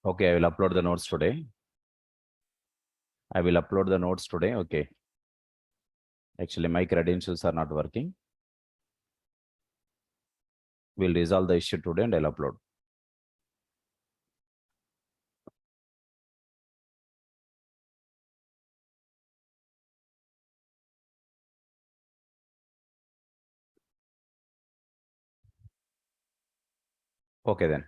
Okay, I will upload the notes today. Okay. Actually, my credentials are not working. We'll resolve the issue today and I'll upload. Okay then.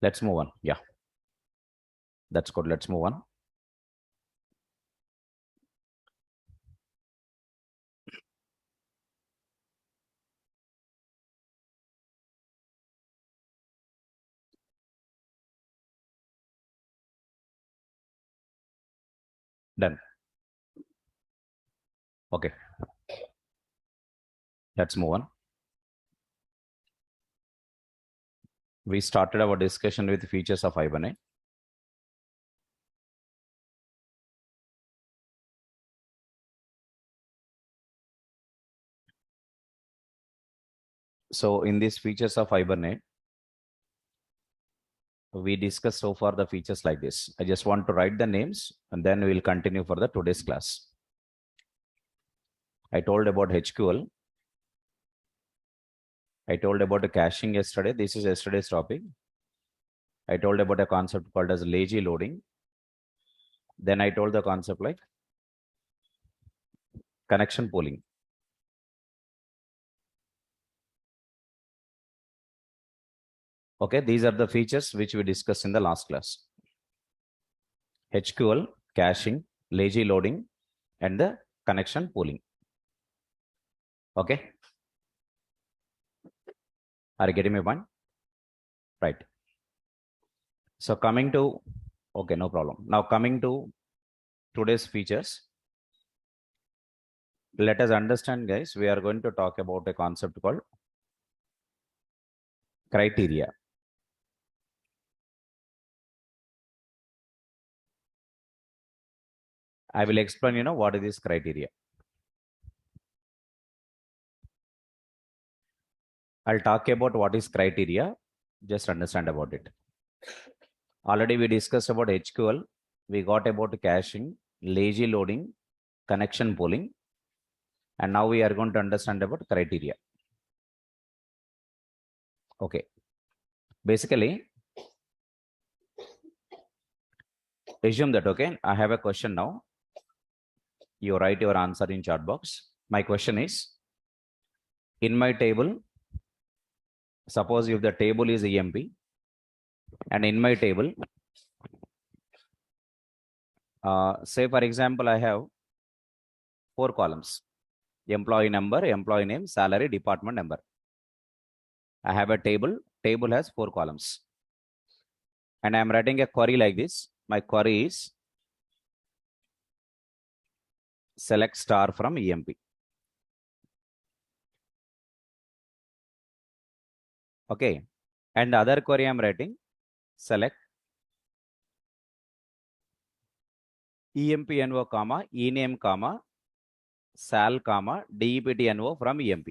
Let's move on. Yeah. That's good. Let's move on. Done. Okay. Let's move on. We started our discussion with features of Hibernate. So in these features of Hibernate, we discussed so far the features like this. I just want to write the names and then we'll continue for the today's class. I told about HQL. I told about the caching yesterday. This is yesterday's topic. I told about a concept called as lazy loading. Then I told the concept like connection pooling. Okay, these are the features which we discussed in the last class. HQL, caching, lazy loading, and the connection pooling. Okay. Are you getting my point? Right. So coming to, okay, no problem. Now coming to today's features. Let us understand, guys, we are going to talk about a concept called criteria. I will explain, what is this criteria. I'll talk about what is criteria. Just understand about it. Already we discussed about HQL. We got about caching, lazy loading, connection pooling. And now we are going to understand about criteria. Okay. Basically, assume that, okay, I have a question now. You write your answer in chat box. My question is, in my table, suppose if the table is EMP, and in my table, say for example, I have 4 columns: employee number, employee name, salary, department number. I have a table has 4 columns. And I'm writing a query like this. My query is select star from EMP. Okay. And the other query I'm writing, select EMPNO, comma, ename, comma, sal, comma, DEPTNO from EMP.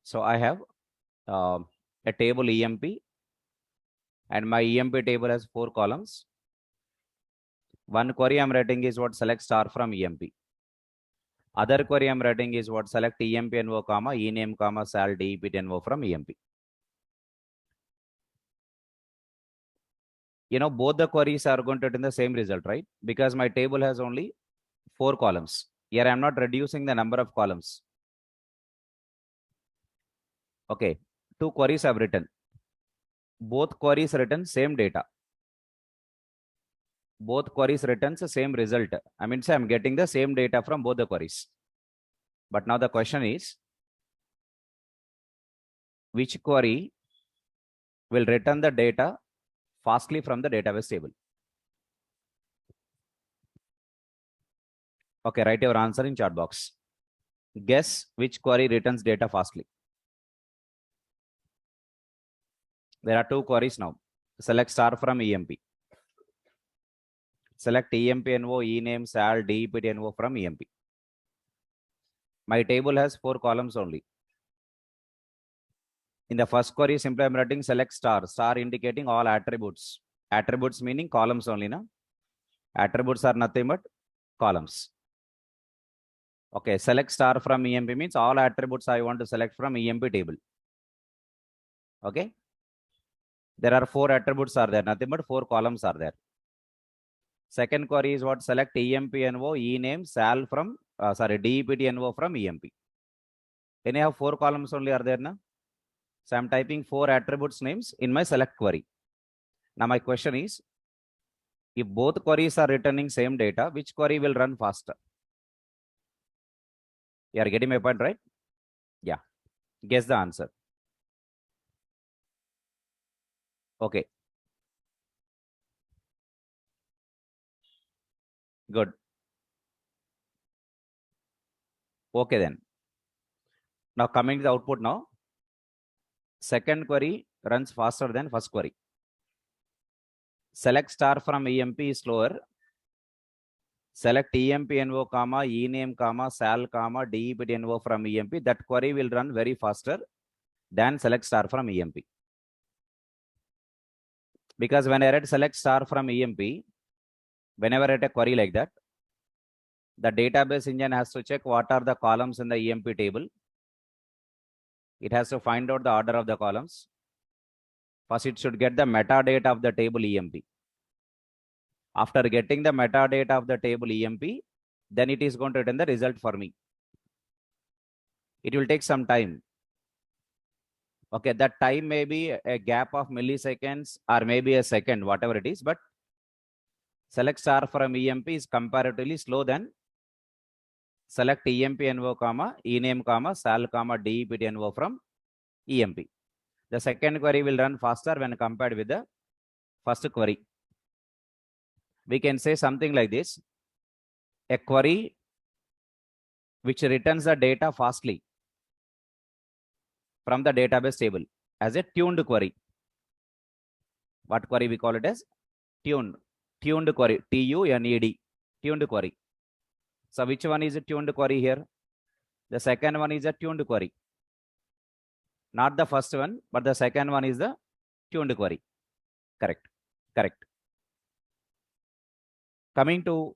So I have a table EMP, and my EMP table has 4 columns. One query I'm writing is what select star from EMP. Other query I'm writing is what select EMPNO, comma, ename, comma, sal, DEPTNO from EMP. Both the queries are going to return the same result, right? Because my table has only 4 columns. Here I'm not reducing the number of columns. Okay, 2 queries I've written. Both queries return same data. Both queries returns the same result. I mean, say I'm getting the same data from both the queries. But now the question is, which query will return the data fastly from the database table? Okay, write your answer in chat box. Guess which query returns data fastly. There are 2 queries now. Select star from EMP. Select EMPNO, ename, sal, DEPTNO from EMP. My table has 4 columns only. In the first query, simply I'm writing select star, star indicating all attributes. Attributes meaning columns only, na? Attributes are nothing but columns. Okay, select star from EMP means all attributes I want to select from EMP table. Okay. There are 4 attributes are there, nothing but 4 columns are there. Second query is what? Select EMPNO, ename, sal from, DEPTNO from EMP. Then I have 4 columns only are there, na? So I'm typing 4 attributes names in my select query. Now my question is, if both queries are returning same data, which query will run faster? You are getting my point, right? Yeah. Guess the answer. Okay. Good. Okay then. Now coming to the output now. Second query runs faster than first query. Select star from EMP is slower. Select EMPNO, ename, sal, DEPTNO from EMP. That query will run very faster than select star from EMP. Because when I write select star from EMP, whenever I write a query like that, the database engine has to check what are the columns in the EMP table. It has to find out the order of the columns. First, it should get the metadata of the table EMP. After getting the metadata of the table EMP, then it is going to return the result for me. It will take some time. Okay, that time may be a gap of milliseconds or maybe a second, whatever it is, but select star from EMP is comparatively slow than select EMPNO, ename, sal, DEPTNO from EMP. The second query will run faster when compared with the first query. We can say something like this: a query which returns the data fastly from the database table as a tuned query. What query we call it as? Tuned query, TUNED, tuned query. So which one is a tuned query here? The second one is a tuned query. Not the first one, but the second one is the tuned query. Correct. Correct. Coming to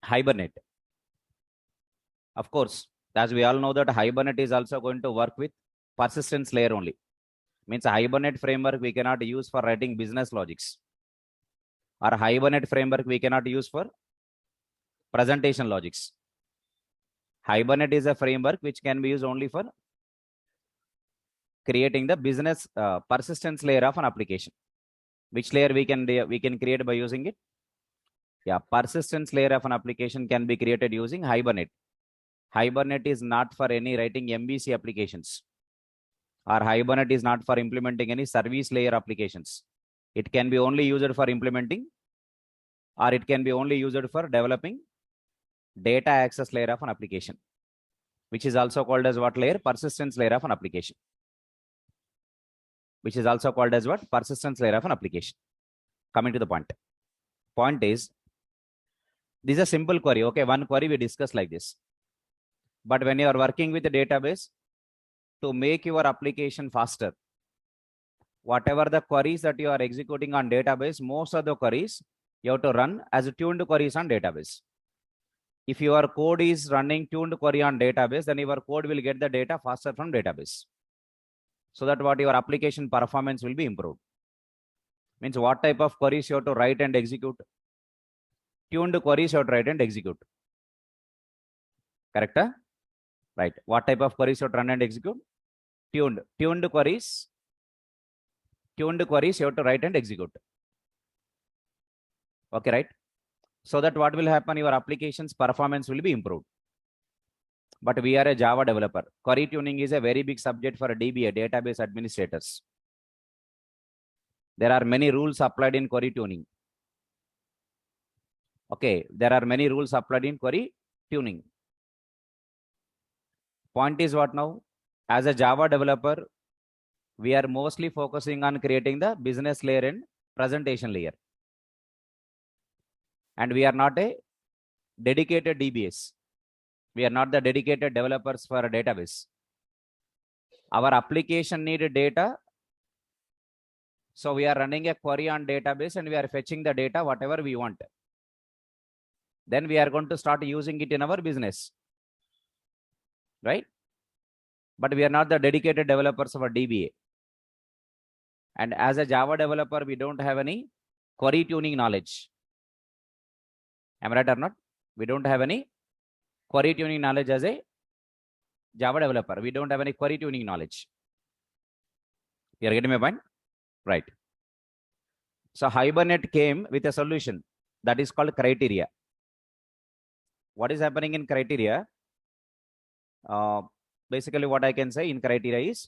Hibernate. Of course, as we all know that Hibernate is also going to work with persistence layer only. Means a Hibernate framework we cannot use for writing business logics. Or Hibernate framework we cannot use for presentation logics. Hibernate is a framework which can be used only for creating the business persistence layer of an application. Which layer we can create by using it? Yeah, persistence layer of an application can be created using Hibernate. Hibernate is not for any writing MVC applications, or Hibernate is not for implementing any service layer applications. It can be only used for implementing, or it can be only used for developing data access layer of an application, which is also called as what layer? Persistence layer of an application. Which is also called as what? Persistence layer of an application. Coming to the point. Point is, this is a simple query. Okay, one query we discussed like this. But when you are working with a database, to make your application faster, whatever the queries that you are executing on database, most of the queries you have to run as tuned queries on database. If your code is running tuned query on database, then your code will get the data faster from database. So that what your application performance will be improved. Means what type of queries you have to write and execute? Tuned queries you have to write and execute. Correct? Right. What type of queries you have to run and execute? Tuned queries. Tuned queries you have to write and execute. Okay, right? So that what will happen? Your application's performance will be improved. But we are a Java developer. Query tuning is a very big subject for a DBA, database administrators. There are many rules applied in query tuning. Okay, there are many rules applied in query tuning. Point is what now? As a Java developer, we are mostly focusing on creating the business layer and presentation layer. And we are not a dedicated DBS. We are not the dedicated developers for a database. Our application needed data. So we are running a query on database and we are fetching the data, whatever we want. Then we are going to start using it in our business, right? But we are not the dedicated developers of a DBA. And as a Java developer, we don't have any query tuning knowledge. Am I right or not? We don't have any query tuning knowledge as a Java developer. We don't have any query tuning knowledge. You are getting my point? Right. So Hibernate came with a solution that is called criteria. What is happening in criteria? Basically, what I can say in criteria is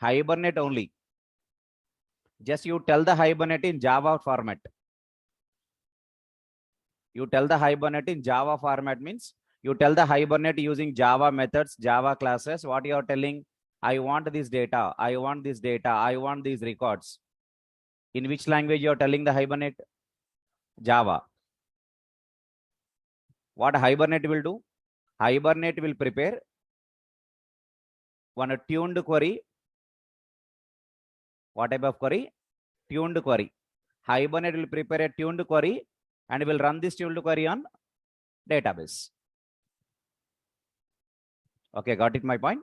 Hibernate only. Just you tell the Hibernate in Java format. You tell the Hibernate in Java format means you tell the Hibernate using Java methods, Java classes. What you are telling, I want this data, I want this data, I want these records. In which language you are telling the Hibernate? Java. What Hibernate will do? Hibernate will prepare one tuned query. What type of query? Tuned query. Hibernate will prepare a tuned query and will run this tuned query on database. Okay, got it my point?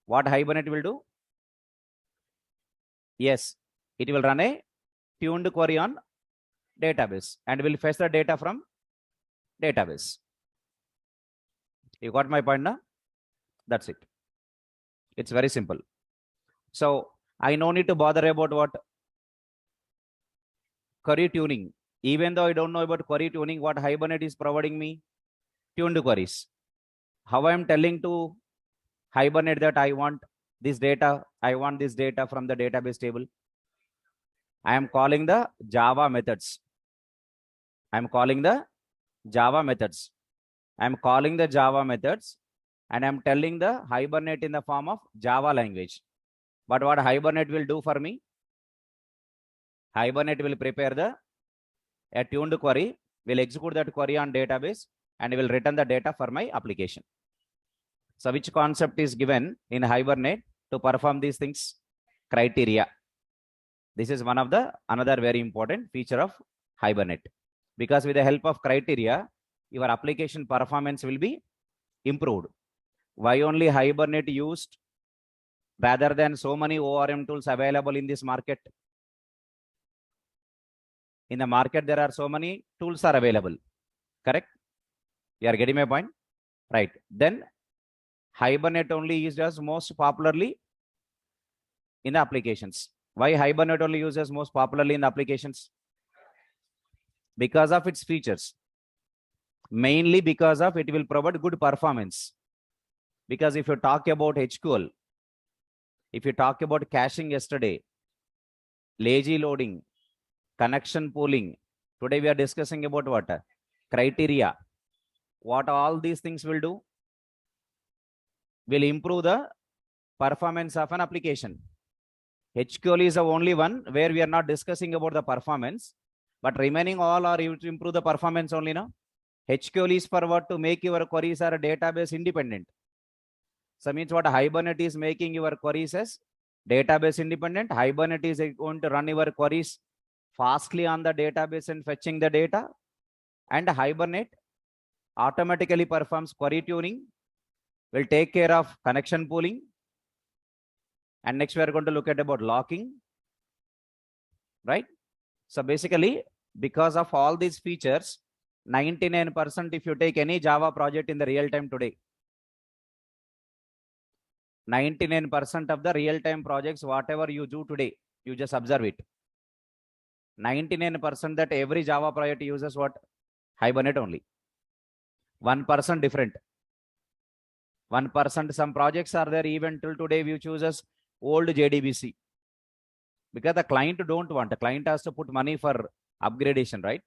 What Hibernate will do? Yes, it will run a tuned query on database and will fetch the data from database. You got my point now? That's it. It's very simple. So I no need to bother about what? Query tuning. Even though I don't know about query tuning, what Hibernate is providing me? Tuned queries. How I am telling to Hibernate that I want this data, I want this data from the database table. I am calling the Java methods. I am calling the Java methods. I am calling the Java methods and I am telling the Hibernate in the form of Java language. But what Hibernate will do for me? Hibernate will prepare a tuned query, will execute that query on database and will return the data for my application. So which concept is given in Hibernate to perform these things? Criteria. This is one of the another very important feature of Hibernate. Because with the help of criteria, your application performance will be improved. Why only Hibernate used rather than so many ORM tools available in this market? In the market, there are so many tools are available. Correct? You are getting my point? Right. Then Hibernate only is used most popularly in the applications. Why Hibernate only uses most popularly in the applications? Because of its features. Mainly because of it will provide good performance. Because if you talk about HQL, if you talk about caching yesterday, lazy loading, connection pooling, today we are discussing about what? Criteria. What all these things will do? Will improve the performance of an application. HQL is the only one where we are not discussing about the performance, but remaining all are to improve the performance only now. HQL is for what? To make your queries are database independent. So means what? Hibernate is making your queries as database independent. Hibernate is going to run your queries fastly on the database and fetching the data. And Hibernate automatically performs query tuning, will take care of connection pooling. And next we are going to look at about locking, right? So basically, because of all these features, 99% if you take any Java project in the real time today, 99% of the real time projects, whatever you do today, you just observe it. 99% that every Java project uses what? Hibernate only. 1% different. 1% some projects are there even till today we chooses old JDBC. Because the client don't want, the client has to put money for upgradation, right?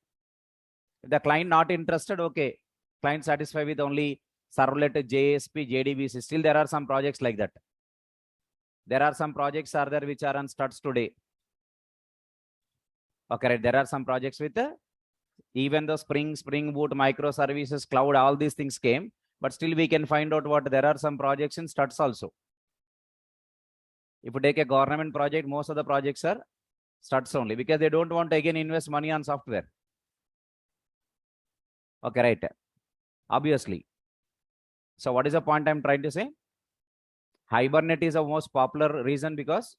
If the client not interested, okay, client satisfied with only servlet, JSP, JDBC. Still there are some projects like that. There are some projects are there which are on studs today. Okay, right. There are some projects with even the Spring Boot, microservices, cloud, all these things came, but still we can find out what there are some projects in studs also. If you take a government project, most of the projects are studs only because they don't want to again invest money on software. Okay, right. Obviously. So what is the point I'm trying to say? Hibernate is the most popular reason because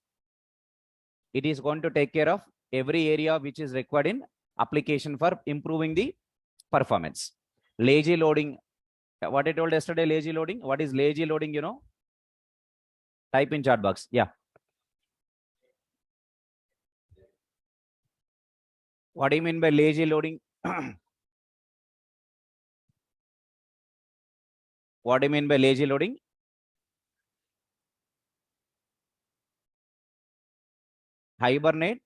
it is going to take care of every area which is required in application for improving the performance. Lazy loading. What I told yesterday, lazy loading. What is lazy loading? You know, type in chat box. Yeah. What do you mean by lazy loading? What do you mean by lazy loading? Hibernate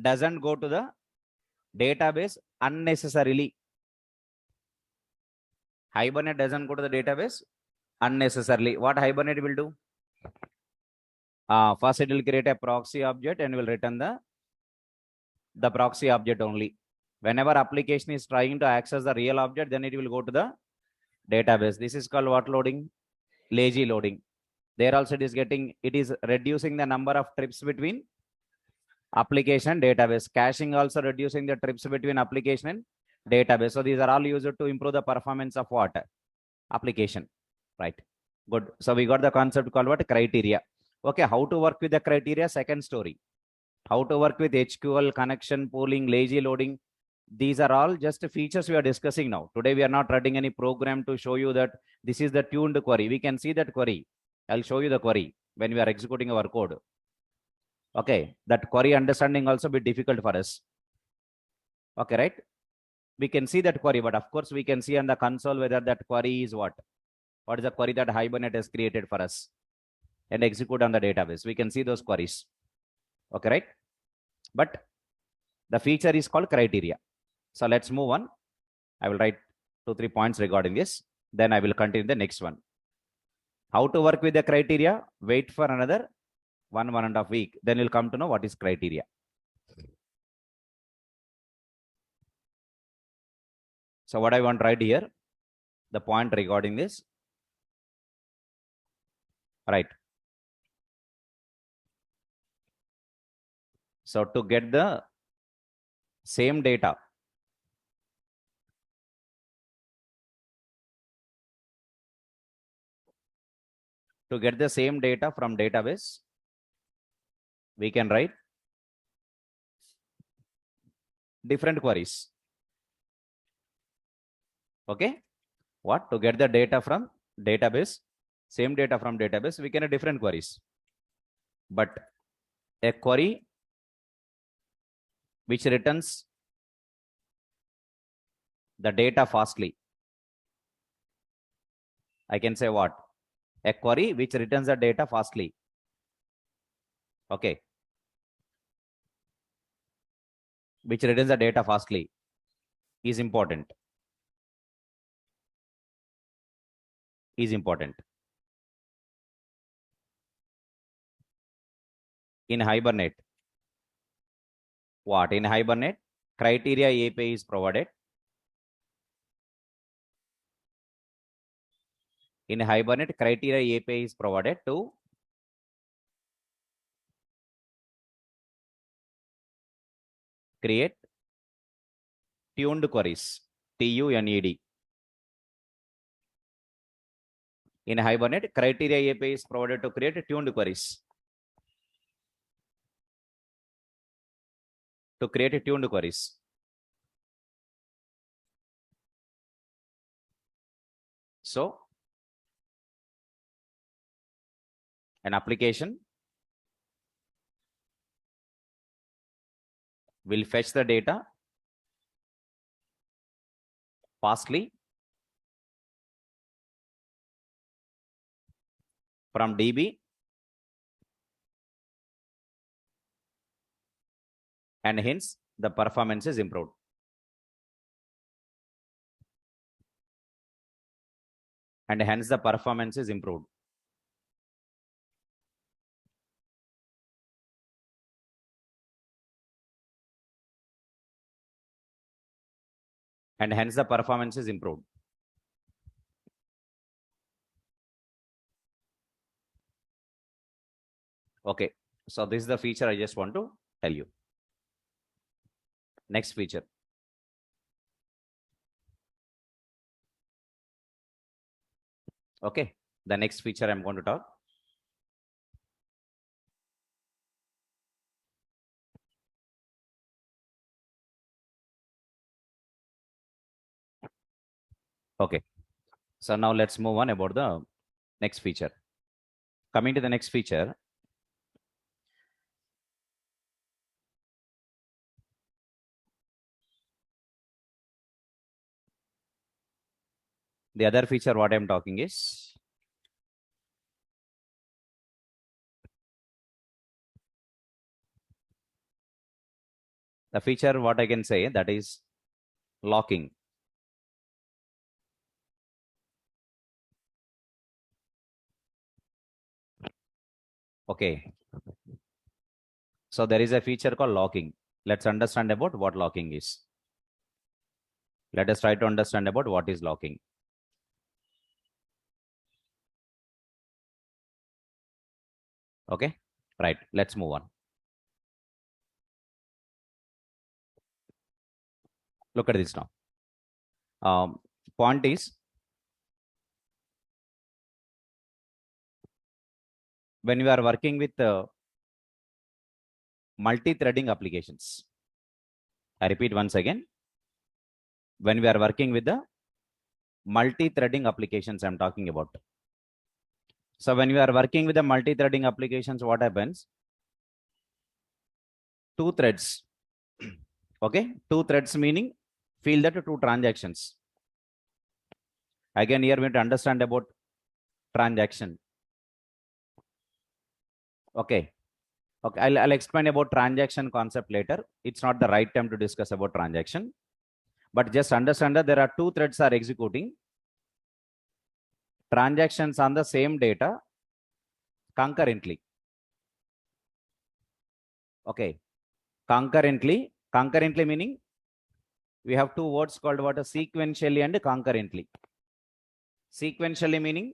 doesn't go to the database unnecessarily. Hibernate doesn't go to the database unnecessarily. What Hibernate will do? First, it will create a proxy object and will return the proxy object only. Whenever application is trying to access the real object, then it will go to the database. This is called what loading? Lazy loading. There also it is reducing the number of trips between application and database. Caching also reducing the trips between application and database. So these are all used to improve the performance of what? Application. Right. Good. So we got the concept called what? Criteria. Okay. How to work with the criteria? Second story. How to work with HQL, connection, pooling, lazy loading. These are all just features we are discussing now. Today, we are not writing any program to show you that this is the tuned query. We can see that query. I'll show you the query when we are executing our code. Okay, that query understanding also be difficult for us. Okay, right? We can see that query, but of course, we can see on the console whether that query is what. What is the query that Hibernate has created for us and execute on the database. We can see those queries. Okay, right? But the feature is called criteria. So let's move on. I will write 2-3 points regarding this. Then I will continue the next one. How to work with the criteria? Wait for another 1.5 weeks. Then you'll come to know what is criteria. So what I want to write here, the point regarding this. Right. So to get the same data, from database, we can write different queries. Okay. What? To get the data from database, same data from database, we can have different queries. But a query which returns the data fastly. I can say what? A query which returns the data fastly. Okay. Which returns the data fastly is important. Is important. In Hibernate. What? In Hibernate, criteria API is provided. In Hibernate, criteria API is provided to create tuned queries. TUNED. In Hibernate, criteria API is provided to create tuned queries. To create tuned queries. So, an application will fetch the data fastly from DB and hence the performance is improved. And hence the performance is improved. and hence the performance is improved. Okay, so this is the feature I just want to tell you. Next feature. Okay, the next feature I'm going to talk. Okay, so now let's move on about the next feature. Coming to the next feature, the other feature what I'm talking is the feature what I can say that is locking. Okay, so there is a feature called locking. Let's understand about what locking is. Let us try to understand about what is locking. Okay, right, let's move on. Look at this now. Point is, when we are working with multi-threading applications, I repeat once again, when we are working with the multi-threading applications I'm talking about. So when we are working with the multi-threading applications, what happens? Two threads. Okay, two threads meaning feel that two transactions. Again, here we need to understand about transaction. Okay. Okay, I'll explain about transaction concept later. It's not the right time to discuss about transaction. But just understand that there are two threads are executing transactions on the same data concurrently. Okay. Concurrently meaning we have two words called what? Sequentially and concurrently. Sequentially meaning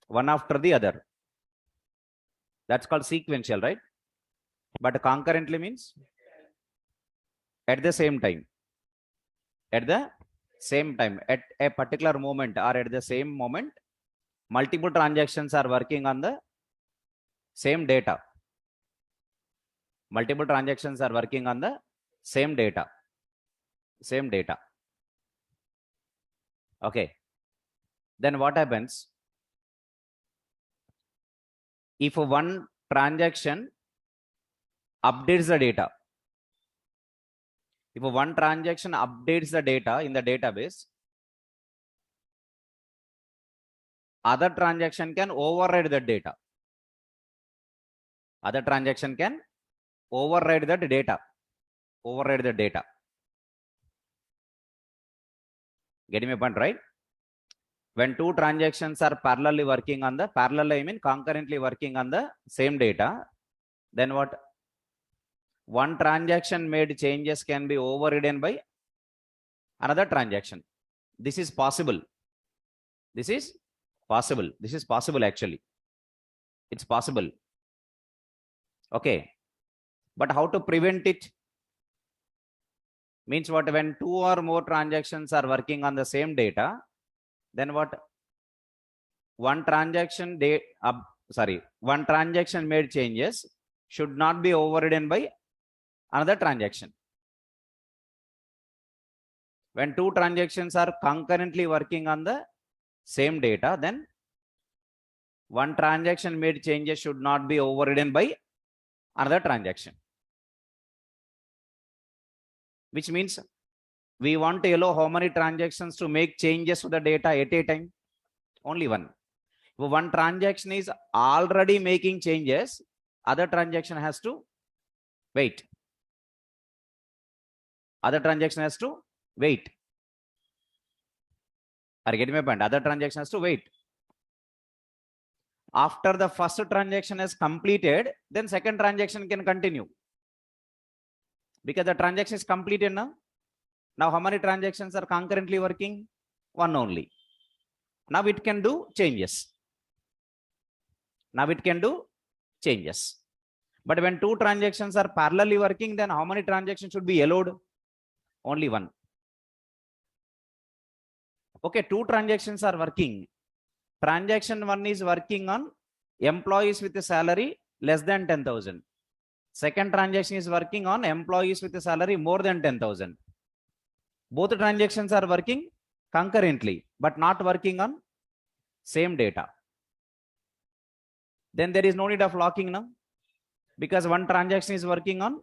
one after the other. That's called sequential, right? But concurrently means at the same time. At the same time, at a particular moment or at the same moment, multiple transactions are working on the same data. Multiple transactions are working on the same data. Same data. Okay. Then what happens? If one transaction updates the data, if one transaction updates the data in the database, other transaction can override that data. Other transaction can override that data. Override the data. Getting my point, right? When two transactions are parallelly working on the I mean concurrently working on the same data, then what? One transaction made changes can be overridden by another transaction. This is possible. This is possible. This is possible actually. It's possible. Okay. But how to prevent it? Means what? When two or more transactions are working on the same data, then what? One transaction one transaction made changes should not be overridden by another transaction. When two transactions are concurrently working on the same data, then one transaction made changes should not be overridden by another transaction. Which means we want to allow how many transactions to make changes to the data at a time? Only one. If one transaction is already making changes, other transaction has to wait. Other transaction has to wait. Are you getting my point? Other transaction has to wait. After the first transaction is completed, then second transaction can continue. Because the transaction is completed now. Now how many transactions are concurrently working? One only. Now it can do changes. Now it can do changes. But when two transactions are parallelly working, then how many transactions should be allowed? Only one. Okay, two transactions are working. Transaction one is working on employees with a salary less than 10,000. Second transaction is working on employees with a salary more than 10,000. Both transactions are working concurrently, but not working on same data. Then there is no need of locking now, because one transaction is working on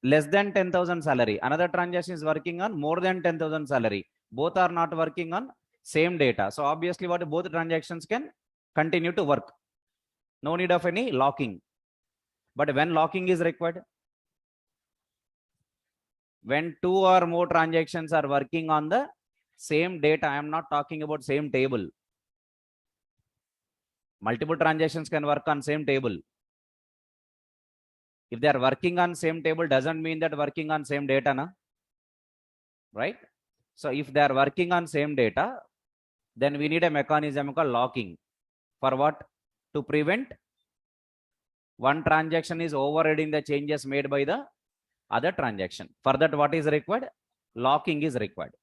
less than 10,000 salary. Another transaction is working on more than 10,000 salary. Both are not working on same data. So obviously what both transactions can continue to work. No need of any locking. But when locking is required, when two or more transactions are working on the same data, I am not talking about same table. Multiple transactions can work on same table. If they are working on same table, doesn't mean that working on same data, na? Right? So if they are working on same data, then we need a mechanism called locking. For what? To prevent one transaction is overriding the changes made by the other transaction. For that, what is required? Locking is required.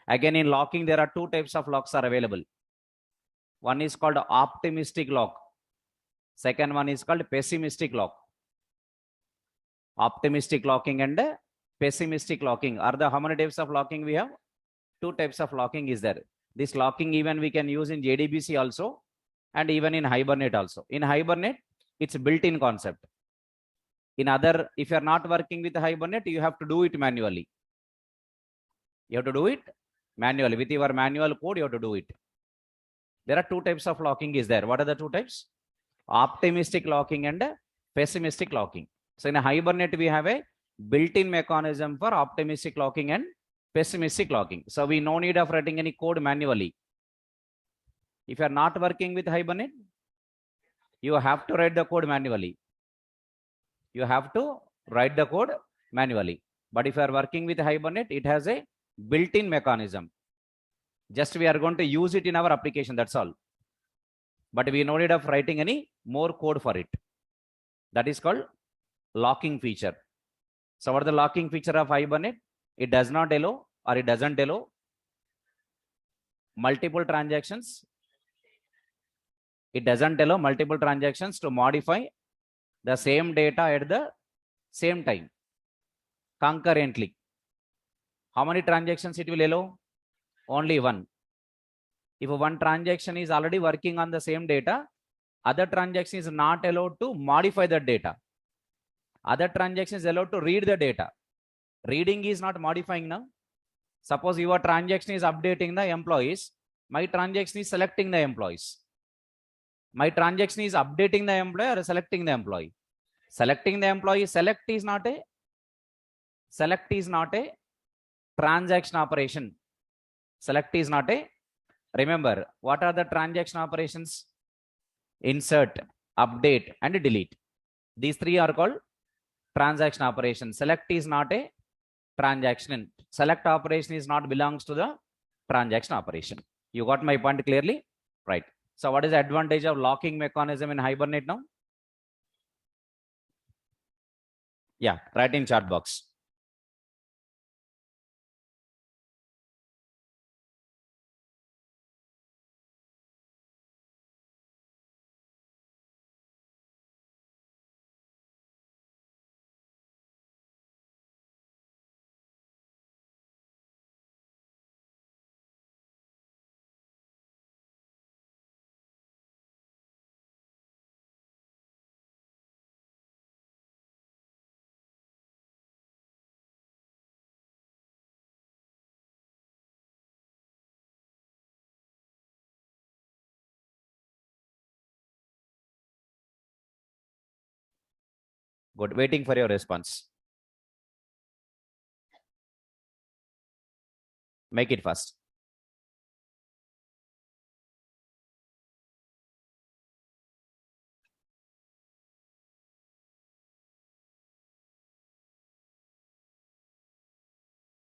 Again, in locking, there are two types of locks are available. One is called optimistic lock. Second one is called pessimistic lock. Optimistic locking and pessimistic locking are the how many types of locking we have? Two types of locking is there. This locking even we can use in JDBC also, and even in Hibernate also. In Hibernate, it's built-in concept. In other, if you're not working with Hibernate, you have to do it manually. You have to do it manually. With your manual code, you have to do it. There are two types of locking is there. What are the two types? Optimistic locking and pessimistic locking. So in a Hibernate, we have a built-in mechanism for optimistic locking and pessimistic locking. So we no need of writing any code manually. If you are not working with Hibernate, you have to write the code manually. You have to write the code manually. But if you are working with Hibernate, it has a built-in mechanism. Just we are going to use it in our application, that's all. But we no need of writing any more code for it. That is called locking feature. So what is the locking feature of Hibernate? It does not allow, or it doesn't allow multiple transactions. It doesn't allow multiple transactions to modify the same data at the same time concurrently. How many transactions it will allow? Only one. If one transaction is already working on the same data, other transaction is not allowed to modify the data. Other transaction is allowed to read the data. Reading is not modifying now. Suppose your transaction is updating the employees. My transaction is selecting the employees. My transaction is updating the employee or selecting the employee. Selecting the employee, select is not a transaction operation. Select is not a, remember, what are the transaction operations? Insert, update, and delete. These three are called transaction operations. Select is not a transaction. Select operation is not belongs to the transaction operation. You got my point clearly? Right. So what is the advantage of locking mechanism in Hibernate now? Yeah, write in chat box. Good. Waiting for your response. Make it fast.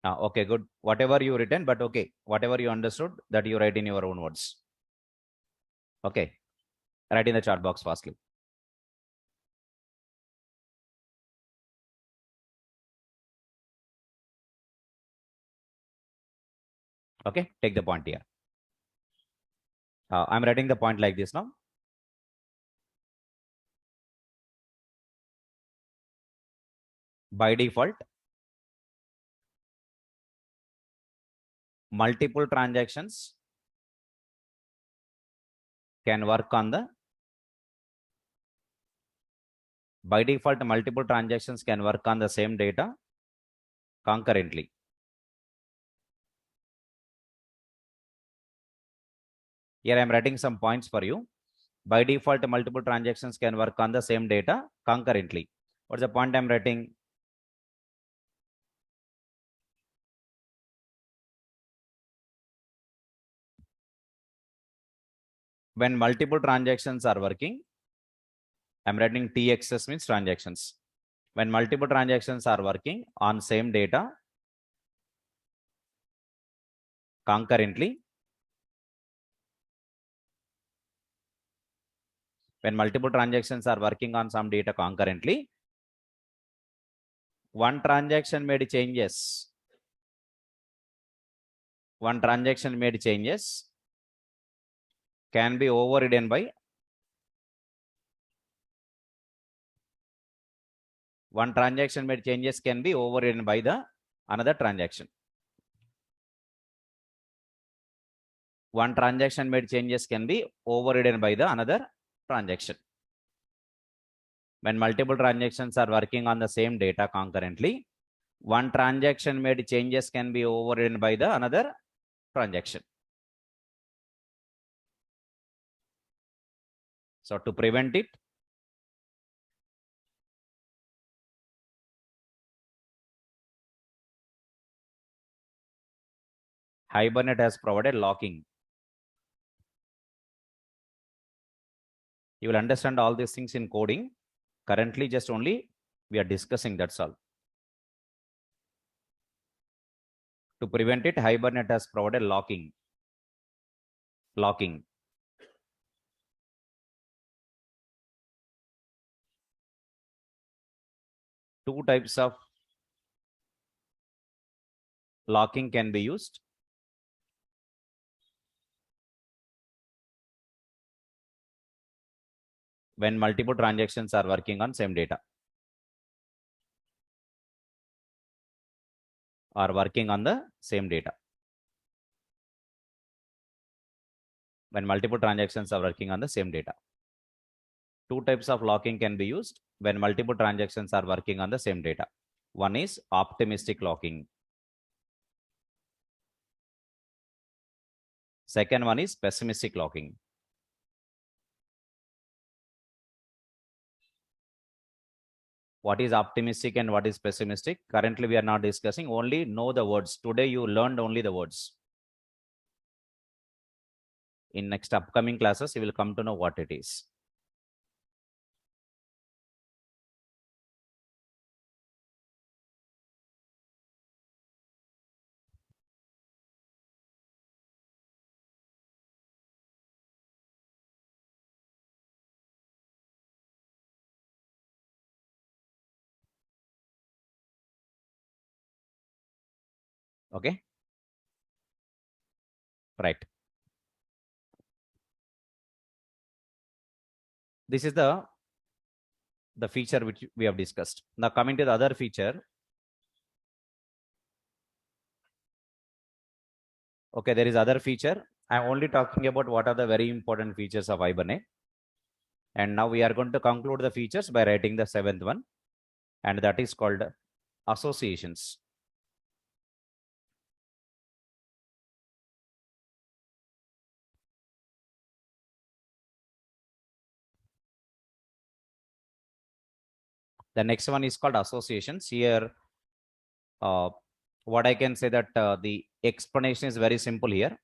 Okay, good. Whatever you written, but okay, whatever you understood, that you write in your own words. Okay, write in the chat box fastly. Okay, take the point here. I'm writing the point like this now. By default, multiple transactions can work on the by default multiple transactions can work on the same data concurrently. Here I'm writing some points for you. By default, multiple transactions can work on the same data concurrently. What's the point I'm writing? When multiple transactions are working, I'm writing TXS means transactions. When multiple transactions are working on same data concurrently, when multiple transactions are working on some data concurrently, one transaction made changes. One transaction made changes can be overridden by one transaction made changes can be overridden by the another transaction. One transaction made changes can be overridden by the another transaction. When multiple transactions are working on the same data concurrently, one transaction made changes can be overridden by the another transaction. So to prevent it, Hibernate has provided locking. You will understand all these things in coding. Currently, just only we are discussing, that's all. To prevent it, Hibernate has provided locking. Locking. Two types of locking can be used. When multiple transactions are working on same data or working on the same data. When multiple transactions are working on the same data. Two types of locking can be used when multiple transactions are working on the same data. One is optimistic locking. Second one is pessimistic locking. What is optimistic and what is pessimistic? Currently, we are not discussing. Only know the words. Today, you learned only the words. In next upcoming classes, you will come to know what it is. Okay. Right. This is the feature which we have discussed. Now coming to the other feature. Okay, there is other feature. I'm only talking about what are the very important features of Hibernate. And now we are going to conclude the features by writing the seventh one. And that is called associations. The next one is called associations. Here, what I can say that the explanation is very simple here.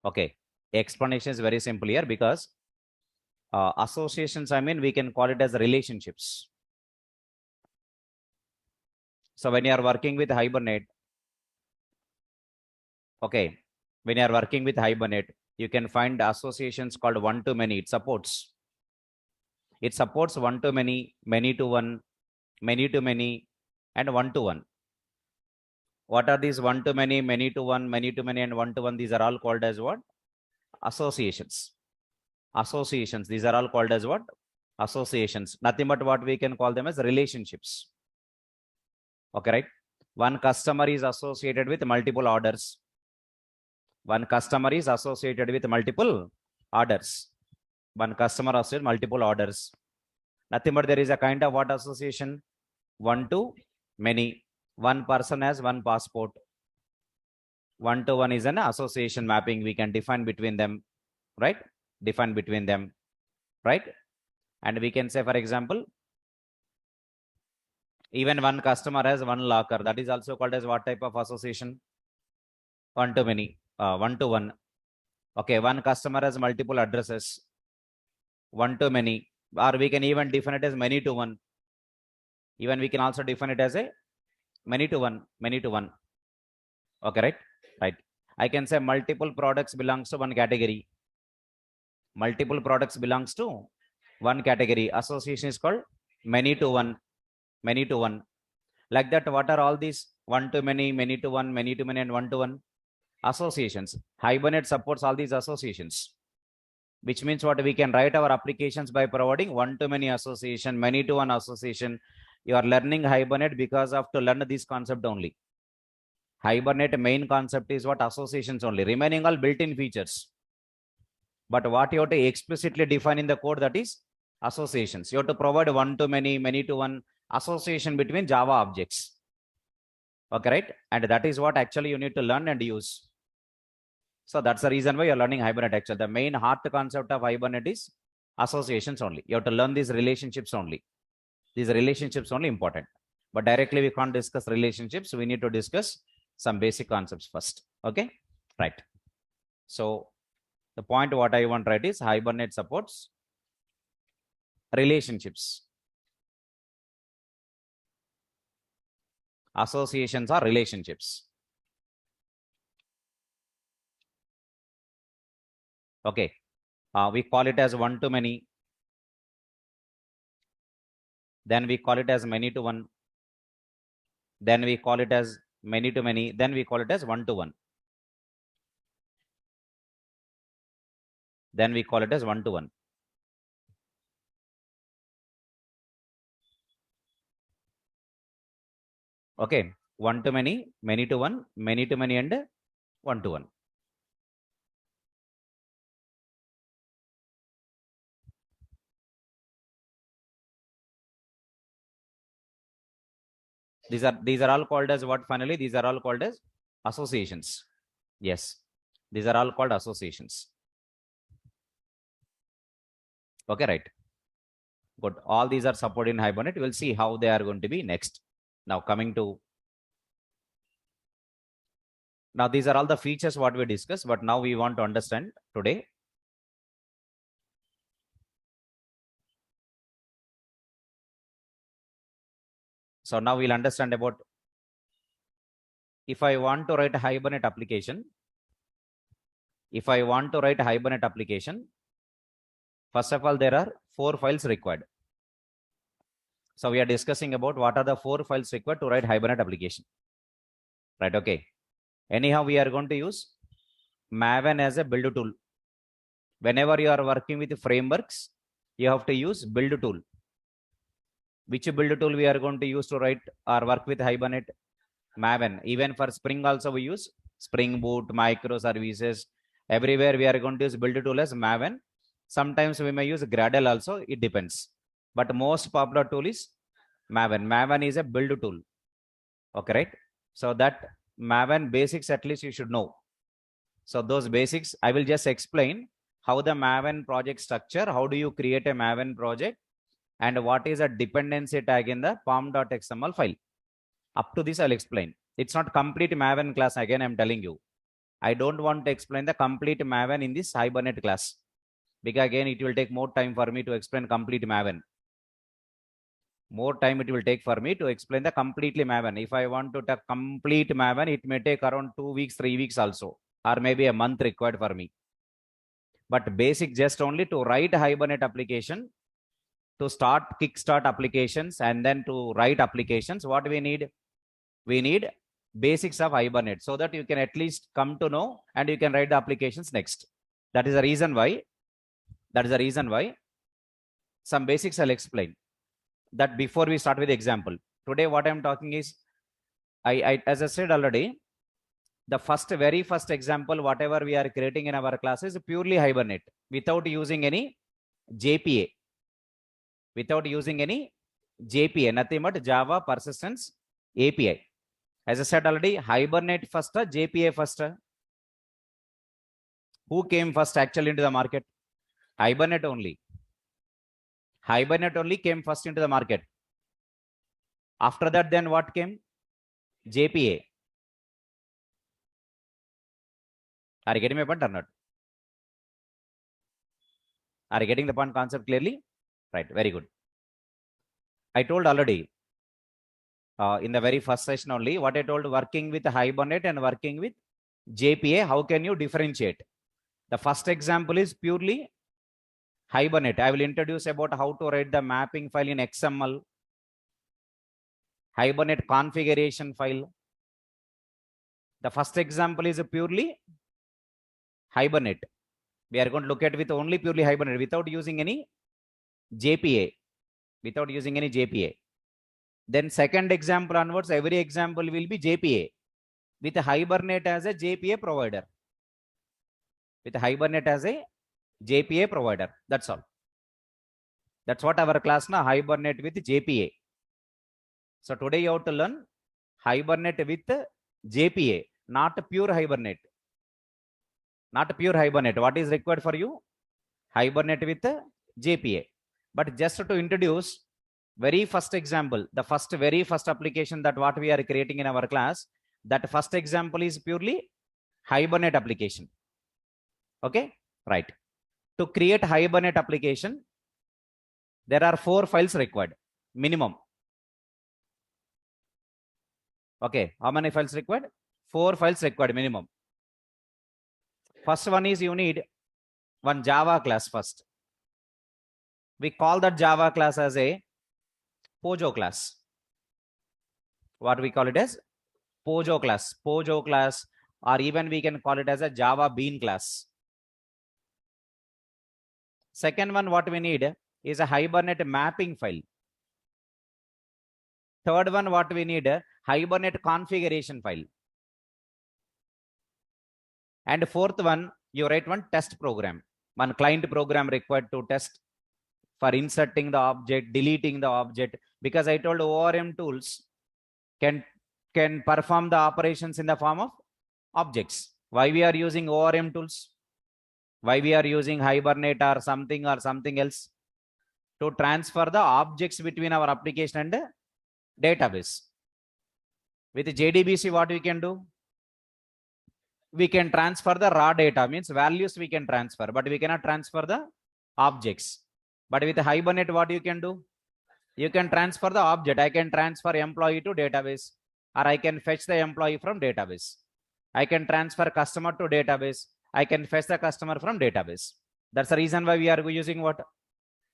Okay, explanation is very simple here because associations, I mean, we can call it as relationships. So when you are working with Hibernate, okay, when you are working with Hibernate, you can find associations called one-to-many. It supports one-to-many, many-to-one, many-to-many, and one-to-one. What are these one-to-many, many-to-one, many-to-many, and one-to-one? These are all called as what? Associations. Associations. These are all called as what? Associations. Nothing but what we can call them as relationships. Okay, right? One customer is associated with multiple orders. One customer is associated with multiple orders. One customer associated multiple orders. Nothing but there is a kind of what association? One to many. One person has one passport. One to one is an association mapping. We can define between them, right? Define between them, right? And we can say, for example, even one customer has one locker. That is also called as what type of association? One to many, one to one. Okay, one customer has multiple addresses. One to many, or we can even define it as many to one. Even we can also define it as a many to one, many to one. Okay, right? Right. I can say multiple products belongs to one category. Multiple products belongs to one category. Association is called many to one, many to one. Like that, what are all these? One to many, many to one, many to many, and one to one associations. Hibernate supports all these associations, which means what? We can write our applications by providing one to many association, many to one association. You are learning Hibernate because of to learn this concept only. Hibernate main concept is what? Associations only. Remaining all built-in features. But what you have to explicitly define in the code, that is associations. You have to provide one to many, many to one association between Java objects. Okay, right? And that is what actually you need to learn and use. So that's the reason why you're learning Hibernate. Actually, the main heart concept of Hibernate is associations only. You have to learn these relationships only. These relationships only important. But directly we can't discuss relationships. We need to discuss some basic concepts first. Okay, right? So the point what I want to write is Hibernate supports relationships. Associations are relationships. Okay, we call it as one to many. Then we call it as many to one. Then we call it as many to many. Then we call it as one to one. Then we call it as one to one. Okay, one to many to one, many to many, and one to one. These are all called as what? Finally, these are all called as associations. Yes, these are all called associations. Okay, right. Good. All these are supported in Hibernate. We'll see how they are going to be next. Now coming to, now these are all the features what we discussed, but now we want to understand today. So now we'll understand about, if I want to write a Hibernate application, first of all, there are 4 files required. So we are discussing about what are the 4 files required to write Hibernate application. Right, okay. Anyhow, we are going to use Maven as a build tool. Whenever you are working with frameworks, you have to use build tool. Which build tool we are going to use to write or work with Hibernate? Maven. Even for Spring also we use Spring Boot, microservices. Everywhere we are going to use build tool as Maven. Sometimes we may use Gradle also. It depends. But most popular tool is Maven. Maven is a build tool. Okay, right? So that Maven basics at least you should know. So those basics, I will just explain how the Maven project structure, how do you create a Maven project, and what is a dependency tag in the pom.xml file. Up to this, I'll explain. It's not complete Maven class. Again, I'm telling you, I don't want to explain the complete Maven in this Hibernate class, because again, it will take more time for me to explain complete Maven. more time it will take for me to explain the completely Maven. If I want to take complete Maven, it may take around 2 weeks, 3 weeks also, or maybe a month required for me. But basic just only to write Hibernate application, to start kickstart applications, and then to write applications. What we need? We need basics of Hibernate so that you can at least come to know and you can write the applications next. That is the reason why. That is the reason why some basics I'll explain. That before we start with the example. Today, what I'm talking is, as I said already, the very first example, whatever we are creating in our class is purely Hibernate without using any JPA. Without using any JPA, nothing but Java Persistence API. As I said already, Hibernate first, JPA first. Who came first actually into the market? Hibernate only. Hibernate only came first into the market. After that, then what came? JPA. Are you getting my point or not? Are you getting the point concept clearly? Right, very good. I told already in the very first session only, what I told, working with Hibernate and working with JPA, how can you differentiate? The first example is purely Hibernate. I will introduce about how to write the mapping file in XML, Hibernate configuration file. The first example is purely Hibernate. We are going to look at with only purely Hibernate without using any JPA. Without using any JPA. Then second example onwards, every example will be JPA with Hibernate as a JPA provider. With Hibernate as a JPA provider. That's all. That's what our class now, Hibernate with JPA. So today you have to learn Hibernate with JPA, not pure Hibernate. Not pure Hibernate. What is required for you? Hibernate with JPA. But just to introduce very first example, the very first application that what we are creating in our class, that first example is purely Hibernate application. Okay, right. To create Hibernate application, there are 4 files required, minimum. Okay, how many files required? 4 files required, minimum. First one is you need one Java class first. We call that Java class as a Pojo class. What we call it as? Pojo class. Pojo class, or even we can call it as a Java Bean class. Second one, what we need is a Hibernate mapping file. Third one, what we need, Hibernate configuration file. And fourth one, you write one test program, one client program required to test for inserting the object, deleting the object, because I told ORM tools can perform the operations in the form of objects. Why we are using ORM tools? Why we are using Hibernate or something else? To transfer the objects between our application and database. With JDBC, what we can do? We can transfer the raw data, means values we can transfer, but we cannot transfer the objects. But with Hibernate, what you can do? You can transfer the object. I can transfer employee to database, or I can fetch the employee from database. I can transfer customer to database. I can fetch the customer from database. That's the reason why we are using what?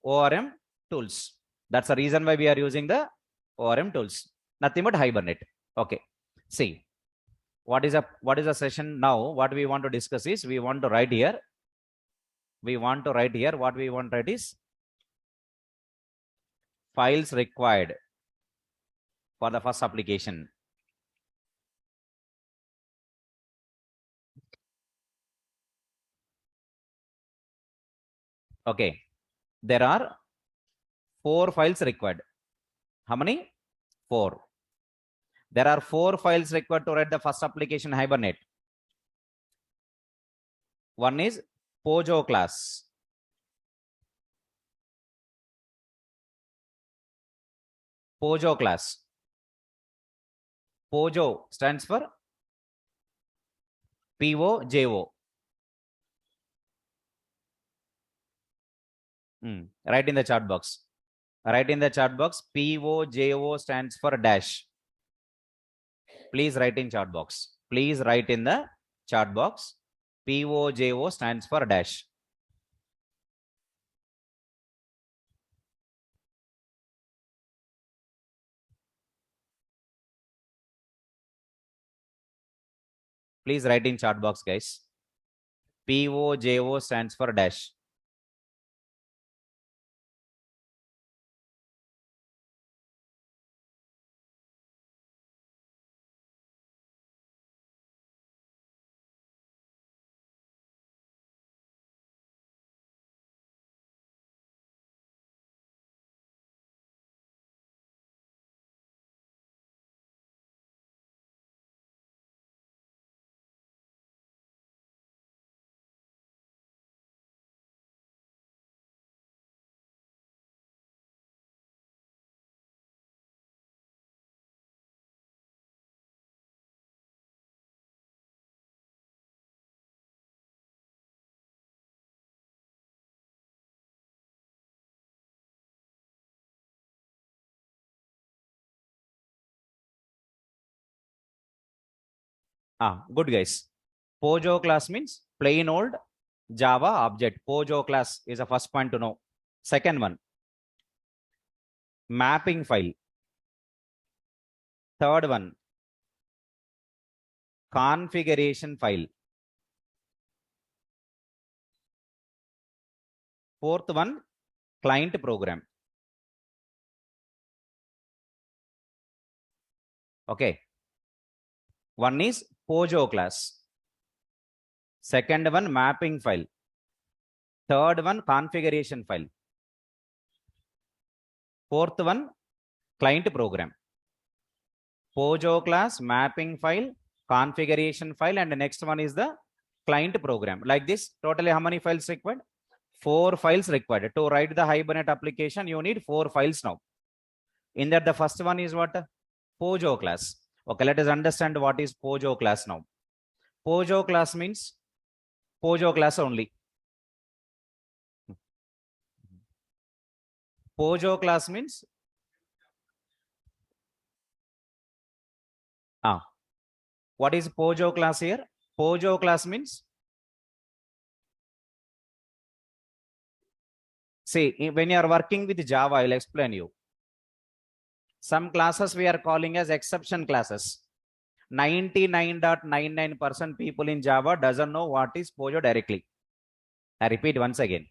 ORM tools. That's the reason why we are using the ORM tools. Nothing but Hibernate. Okay. See, what is a session now? What we want to discuss is, we want to write here. What we want to write is files required for the first application. Okay. There are 4 files required. How many? 4. There are 4 files required to write the first application Hibernate. One is Pojo class. Pojo class. Pojo stands for Pojo. Write in the chat box. Write in the chat box. POJO stands for dash. Please write in chat box. Please write in the chat box. POJO stands for dash. Please write in chat box, guys. POJO stands for dash. Good guys. POJO class means plain old Java object. POJO class is the first point to know. Second one, mapping file. Third one, configuration file. Fourth one, client program. Okay. One is POJO class. Second one, mapping file. Third one, configuration file. Fourth one, client program. POJO class, mapping file, configuration file, and the next one is the client program. Like this, totally how many files required? 4 files required. To write the Hibernate application, you need 4 files now. In that, the first one is what? POJO class. Okay, let us understand what is POJO class now. POJO class means POJO class only. POJO class means what is POJO class here? POJO class means, see, when you are working with Java, I'll explain you. Some classes we are calling as exception classes. 99.99% people in Java doesn't know what is POJO directly. I repeat once again.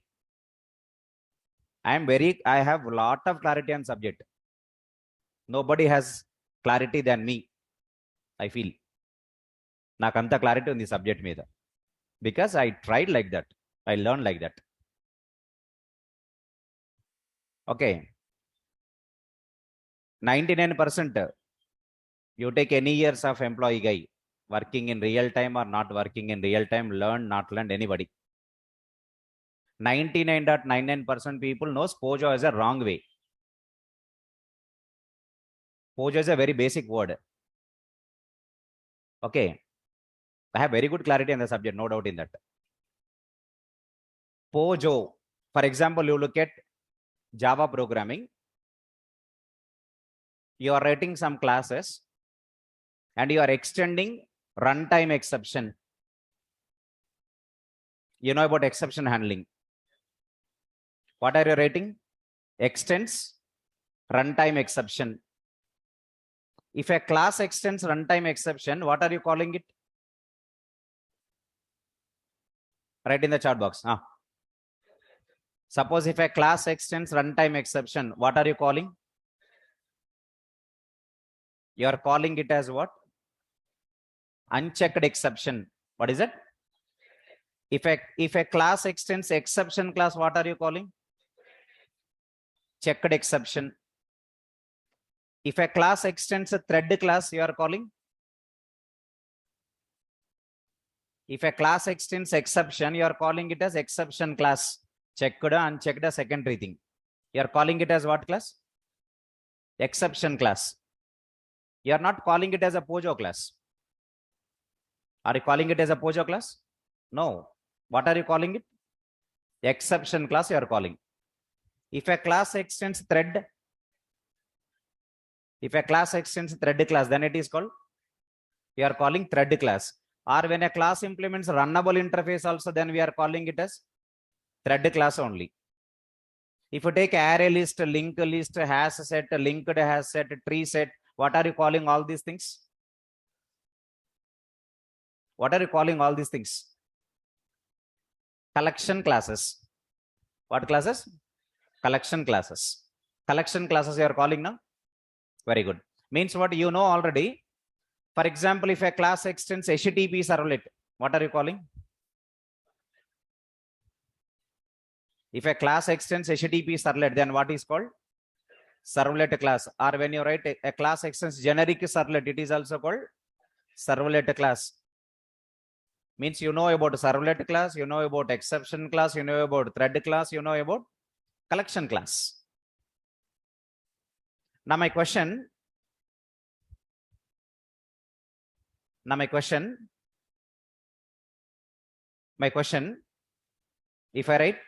I have a lot of clarity on subject. Nobody has clarity than me, I feel. Nakanta clarity on the subject మీద. Because I tried like that. I learned like that. Okay. 99%. You take any years of employee guy, working in real time or not working in real time, learn, not learn, anybody. 99.99% people knows POJO as a wrong way. POJO is a very basic word. Okay. I have very good clarity on the subject, no doubt in that. POJO, for example, you look at Java programming. You are writing some classes and you are extending runtime exception. You know about exception handling. What are you writing? Extends runtime exception. If a class extends runtime exception, what are you calling it? Write in the chat box. Suppose if a class extends runtime exception, what are you calling? You are calling it as what? Unchecked exception. What is it? If a class extends exception class, what are you calling? Checked exception. If a class extends a thread class, you are calling? If a class extends exception, you are calling it as exception class. Checked, unchecked, a secondary thing. You are calling it as what class? Exception class. You are not calling it as a POJO class. Are you calling it as a POJO class? No. What are you calling it? Exception class you are calling. If a class extends thread, class, then it is called, we are calling thread class. Or when a class implements runnable interface also, then we are calling it as thread class only. If you take array list, linked list, hash set, linked hash set, tree set, what are you calling all these things? What are you calling all these things? Collection classes. What classes? Collection classes. Collection classes you are calling now? Very good. Means what you know already. For example, if a class extends HTTP servlet, what are you calling? If a class extends HTTP servlet, then what is called? Servlet class. Or when you write a class extends generic servlet, it is also called servlet class. Means you know about servlet class, you know about exception class, you know about thread class, you know about collection class. Now my question, if I write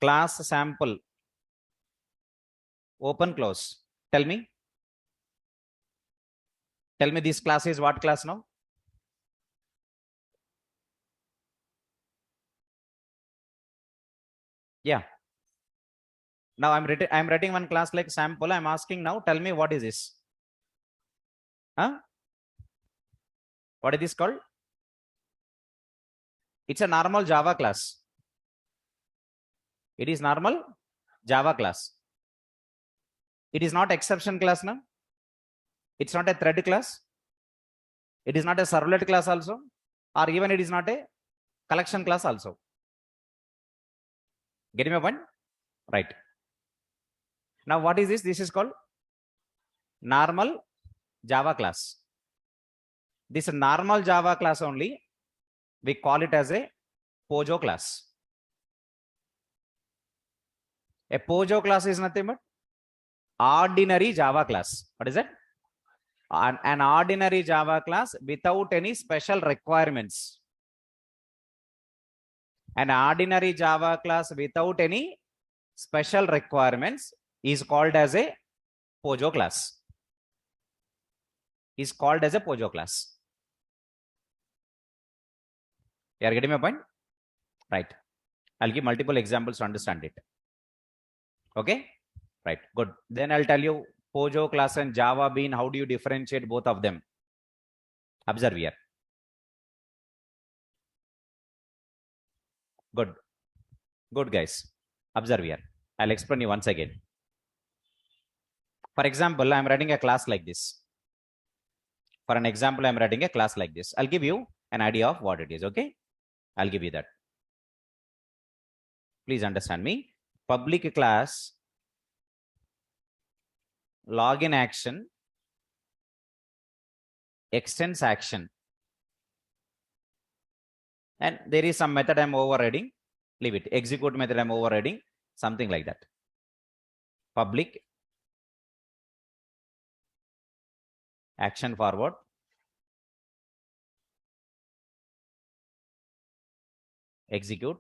class sample open close, tell me this class is what class now? Yeah. Now I'm writing one class like sample. I'm asking now, tell me what is this? Huh? What is this called? It's a normal Java class. It is normal Java class. It is not exception class now. It's not a thread class. It is not a servlet class also, or even it is not a collection class also. Getting my point? Right. Now what is this? This is called normal Java class. This normal Java class only, we call it as a POJO class. A POJO class is nothing but ordinary Java class. What is it? An ordinary Java class without any special requirements. An ordinary Java class without any special requirements is called as a POJO class. Is called as a POJO class. You are getting my point? Right. I'll give multiple examples to understand it. Okay? Right. Good. Then I'll tell you POJO class and Java Bean. How do you differentiate both of them? Observe here. Good. Good, guys. Observe here. I'll explain you once again. For example, I'm writing a class like this. For an example, I'm writing a class like this. I'll give you an idea of what it is. Okay? I'll give you that. Please understand me. Public class login action extends action. And there is some method I'm overriding. Leave it. Execute method I'm overriding. Something like that. Public action forward execute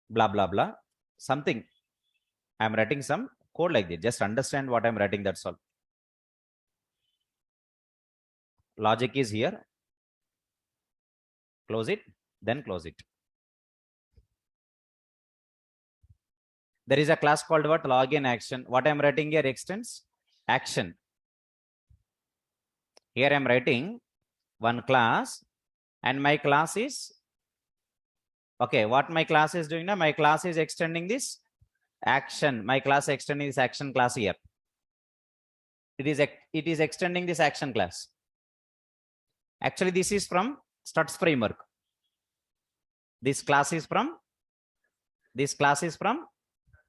blah blah blah something. I'm writing some code like this. Just understand what I'm writing, that's all. Logic is here. Close it, then close it. There is a class called what? Login action. What I'm writing here extends action. Here I'm writing one class, and my class is, okay, what my class is doing now? My class is extending this action. My class extending this action class here. It is extending this action class. Actually, this is from Struts framework. This class is from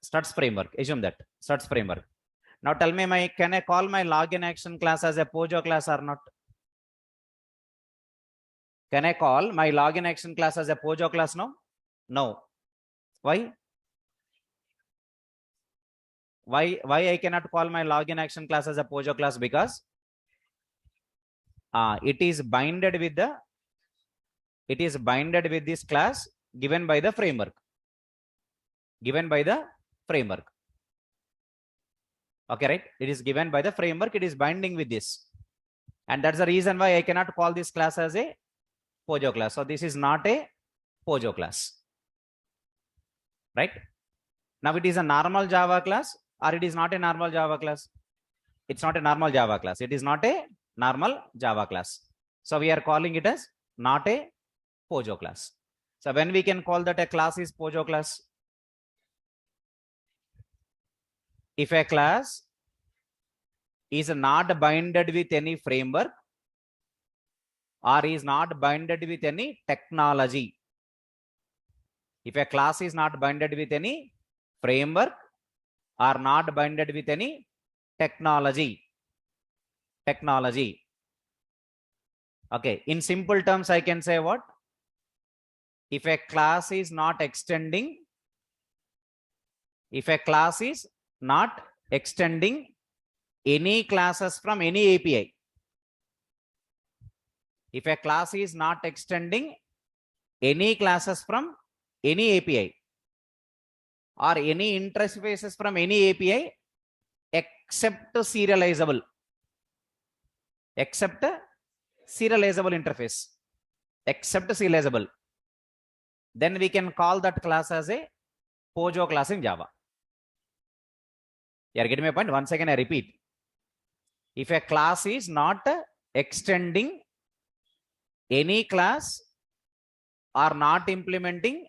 Struts framework. Assume that Struts framework. Now tell me, can I call my login action class as a POJO class or not? Can I call my login action class as a POJO class now? No. Why? Why I cannot call my login action class as a POJO class? Because it is binded with this class given by the framework. Given by the framework. Okay, right? It is given by the framework. It is binding with this. And that's the reason why I cannot call this class as a POJO class. So this is not a POJO class. Right? Now it is a normal Java class or it is not a normal Java class? It's not a normal Java class. It is not a normal Java class. So we are calling it as not a POJO class. So when we can call that a class is POJO class? If a class is not binded with any framework or is not binded with any technology. If a class is not binded with any framework or not binded with any technology. Okay, in simple terms, I can say what? If a class is not extending, any classes from any API. If a class is not extending any classes from any API or any interfaces from any API except serializable. Except serializable interface. Except serializable. Then we can call that class as a POJO class in Java. You are getting my point? Once again, I repeat. If a class is not extending any class or not implementing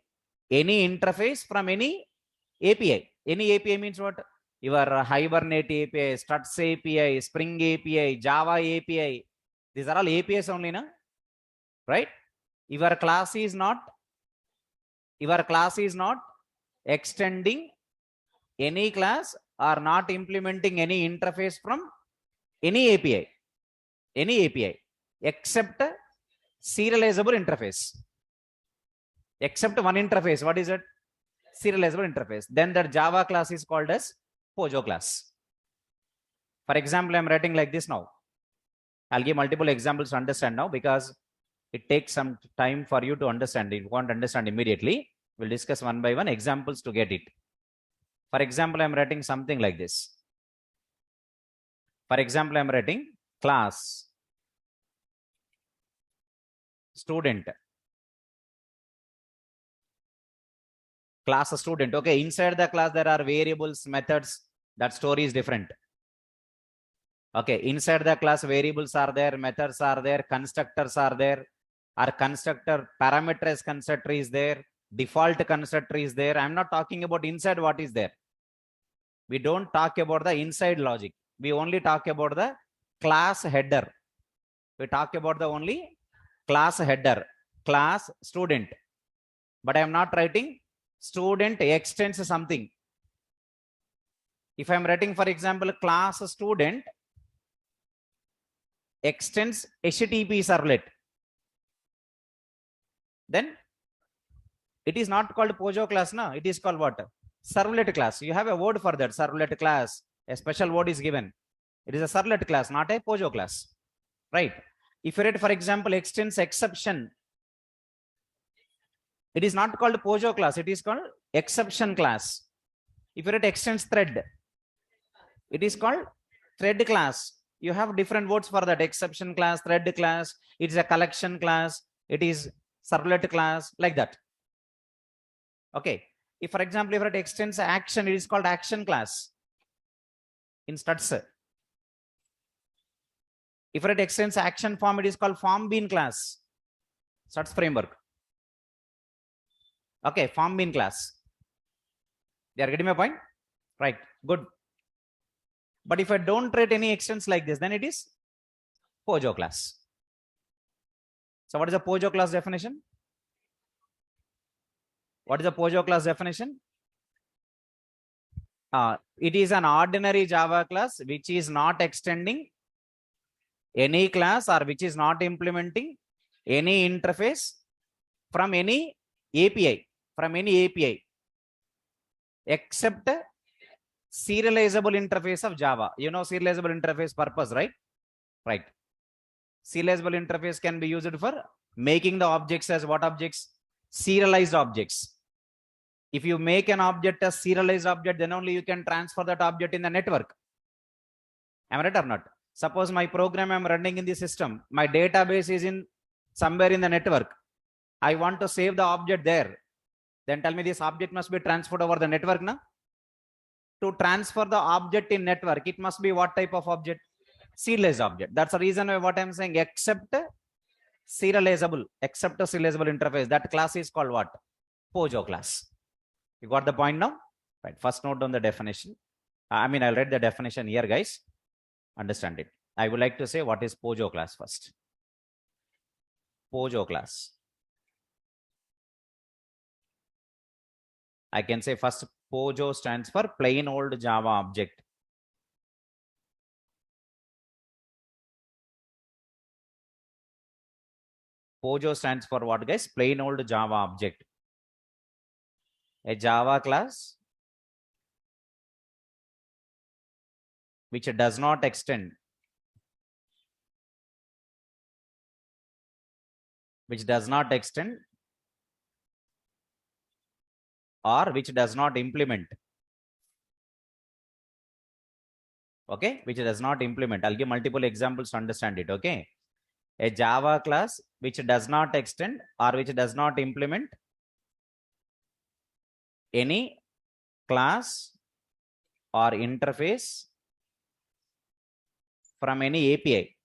any interface from any API. Any API means what? Your Hibernate API, Struts API, Spring API, Java API. These are all APIs only, na? Right? Your class is not extending any class or not implementing any interface from any API. Any API except serializable interface. Except one interface. What is it? Serializable interface. Then that Java class is called as POJO class. For example, I'm writing like this now. I'll give multiple examples to understand now because it takes some time for you to understand. If you want to understand immediately, we'll discuss one by one examples to get it. For example, I'm writing something like this. For example, I'm writing class student. Class student. Okay, inside the class there are variables, methods. That story is different. Okay, inside the class variables are there, methods are there, constructors are there. Our constructor parameters constructor is there, default constructor is there. I'm not talking about inside what is there. We don't talk about the inside logic. We only talk about the class header. We talk about the only class header, class student. But I am not writing student extends something. If I'm writing, for example, class student extends HTTP servlet, then it is not called POJO class, no? It is called what? Servlet class. You have a word for that, servlet class. A special word is given. It is a servlet class, not a POJO class, right? If you read, for example, extends exception, it is not called POJO class. It is called exception class. If you read extends thread, it is called thread class. You have different words for that. Exception class, thread class. It is a collection class. It is servlet class, like that. Okay. If, for example, if it extends action, it is called action class in Struts. If it extends action form, it is called form bean class. Struts framework. Okay, form bean class. They are getting my point? Right, good. But if I don't treat any extents like this, then it is POJO class. So what is the POJO class definition? What is the POJO class definition? It is an ordinary Java class which is not extending any class or which is not implementing any interface from any API, except serializable interface of Java. You know serializable interface purpose, right? Right. Serializable interface can be used for making the objects as what objects? serialized objects. If you make an object a serialized object, then only you can transfer that object in the network. Am I right or not? Suppose my program I'm running in the system, my database is in somewhere in the network. I want to save the object there. Then tell me this object must be transferred over the network now. To transfer the object in network, it must be what type of object? Serialized object. That's the reason why what I'm saying, except serializable interface. That class is called what? POJO class. You got the point now? Right. First note down the definition. I'll read the definition here, guys. Understand it. I would like to say what is POJO class first. POJO class. I can say first POJO stands for plain old Java object. POJO stands for what, guys? Plain old Java object. A Java class which does not extend, or which does not implement. Okay, which does not implement. I'll give multiple examples to understand it. Okay, a Java class which does not extend or which does not implement any class or interface from any API.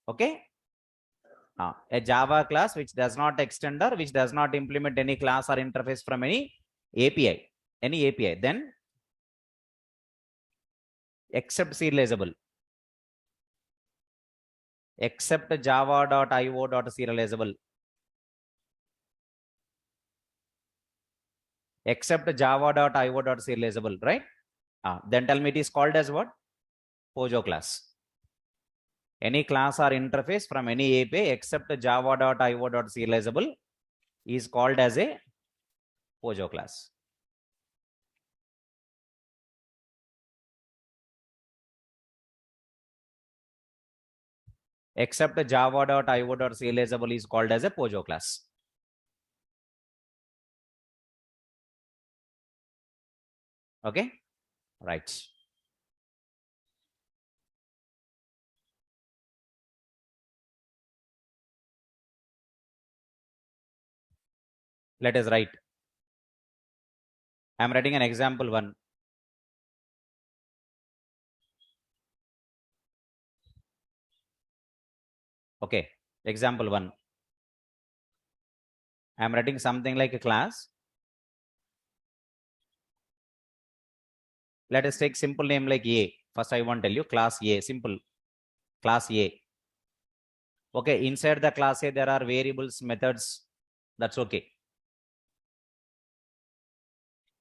Okay. A Java class which does not extend or which does not implement any class or interface from any API. Then except serializable. Except java.io.serializable. Except java.io.serializable, right? Then tell me it is called as what? POJO class. Any class or interface from any API except java.io.serializable is called as a POJO class. Except java.io.serializable is called as a POJO class. Okay, right. Let us write. I am writing an example 1. Okay, example 1. I am writing something like a class. Let us take simple name like A. First, I want to tell you class A, simple class A. Okay, inside the class A, there are variables, methods. That's okay.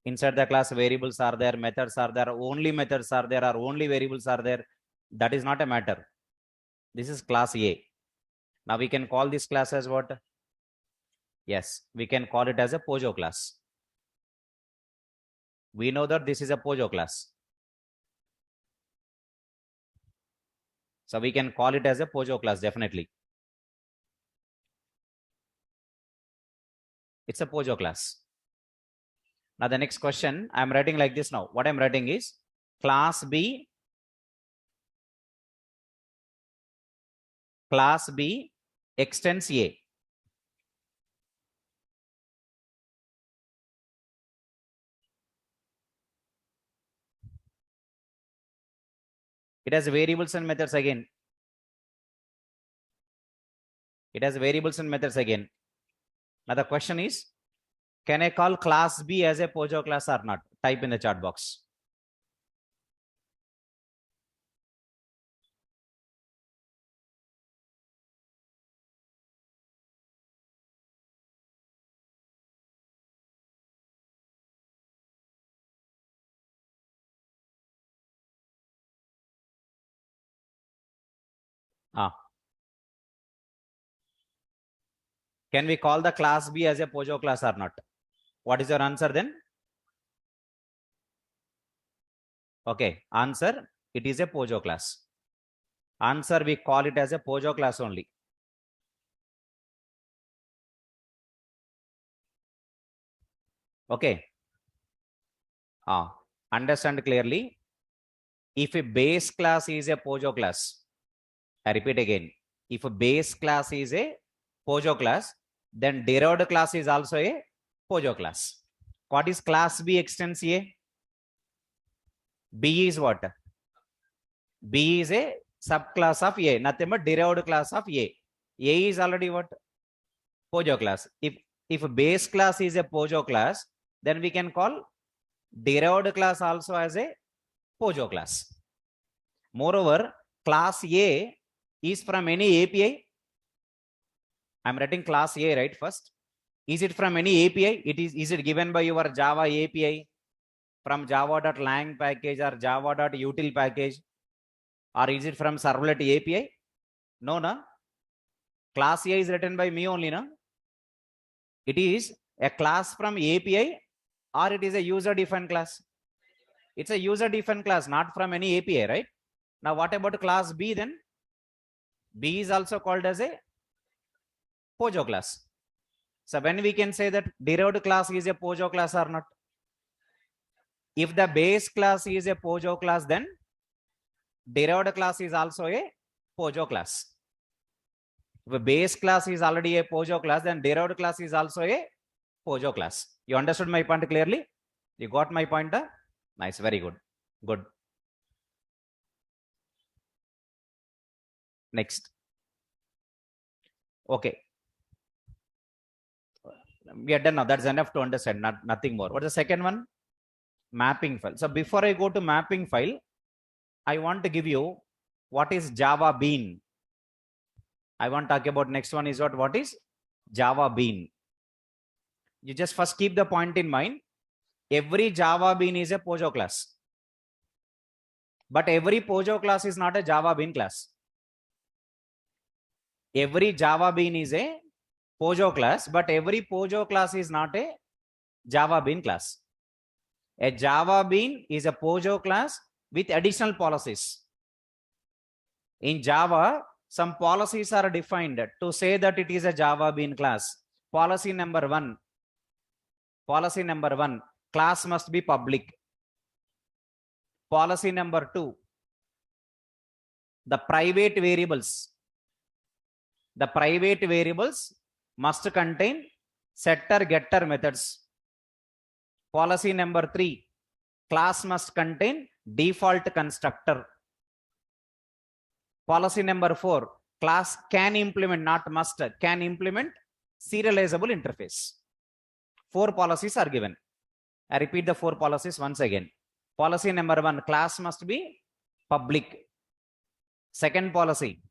Inside the class, variables are there, methods are there, only methods are there, or only variables are there. That is not a matter. This is class A. Now we can call this class as what? Yes, we can call it as a POJO class. We know that this is a POJO class. So we can call it as a POJO class, definitely. It's a POJO class. Now the next question, I'm writing like this now. What I'm writing is class B extends A. It has variables and methods again. Now the question is, can I call class B as a POJO class or not? Type in the chat box. Can we call the class B as a POJO class or not? What is your answer then? Okay, answer, it is a POJO class. Answer, we call it as a POJO class only. Okay. Understand clearly. If a base class is a POJO class, I repeat again. If a base class is a POJO class, then derived class is also a POJO class. What is class B extends A? B is what? B is a subclass of A, nothing but derived class of A. A is already what? POJO class. If a base class is a POJO class, then we can call derived class also as a POJO class. Moreover, class A is from any API. I'm writing class A right first. Is it from any API? Is it given by your Java API from java.lang package or java.util package? Or is it from servlet API? No, no. Class A is written by me only, no? It is a class from API or it is a user-defined class? It's a user-defined class, not from any API, right? Now, what about class B then? B is also called as a POJO class. So when we can say that derived class is a POJO class or not? If the base class is a POJO class, then derived class is also a POJO class. If a base class is already a POJO class, then derived class is also a POJO class. You understood my point clearly? You got my point? Nice, very good. Good. Next. Okay. We are done now. That's enough to understand, nothing more. What's the second one? Mapping file. So before I go to mapping file, I want to give you what is Java Bean. I want to talk about next one is what is Java Bean. You just first keep the point in mind. Every Java Bean is a POJO class. But every POJO class is not a Java Bean class. Every Java Bean is a POJO class, but every POJO class is not a Java Bean class. A Java Bean is a POJO class with additional policies. In Java, some policies are defined to say that it is a Java Bean class. Policy number one, class must be public. Policy number two, the private variables must contain setter getter methods. Policy number three, class must contain default constructor. Policy number four, class can implement, not must, can implement serializable interface. Four policies are given. I repeat the four policies once again. Policy number one, class must be public. Second policy,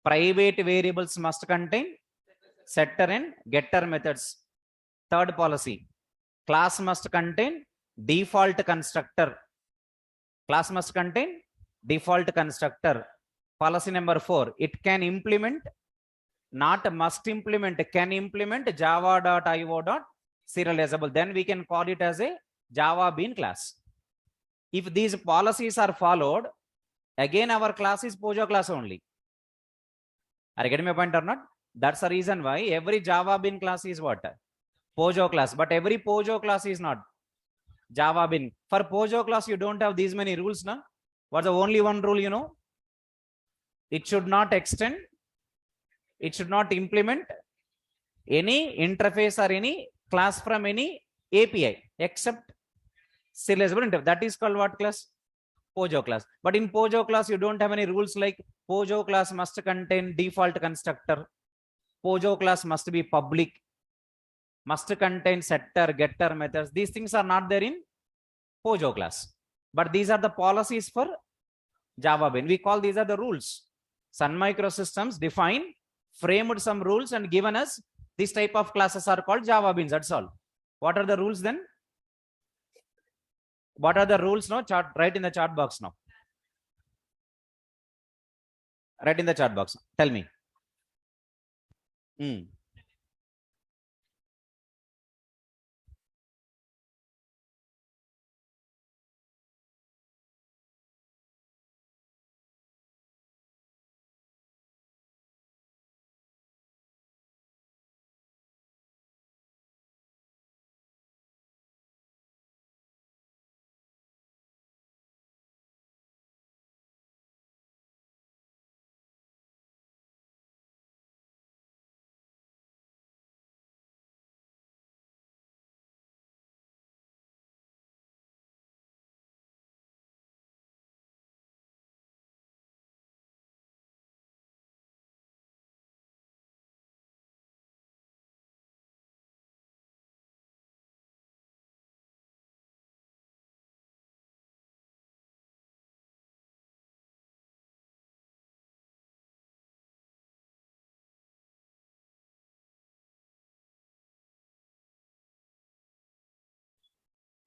private variables must contain setter and getter methods. Third policy, class must contain default constructor. Class must contain default constructor. Policy number four, it can implement, not must implement, can implement java.io.serializable. Then we can call it as a Java Bean class. If these policies are followed, again our class is POJO class only. Are you getting my point or not? That's the reason why every Java Bean class is what? POJO class. But every POJO class is not Java Bean. For POJO class, you don't have these many rules, na? What's the only one rule, you know? It should not extend, it should not implement any interface or any class from any API except serializable interface. That is called what class? POJO class. But in POJO class, you don't have any rules like POJO class must contain default constructor. POJO class must be public, must contain setter, getter methods. These things are not there in POJO class. But these are the policies for Java Bean. We call these are the rules. Sun Microsystems define, framed some rules and given us this type of classes are called Java Beans. That's all. What are the rules then? What are the rules now? Chart, write in the chat box now. Write in the chat box. Tell me.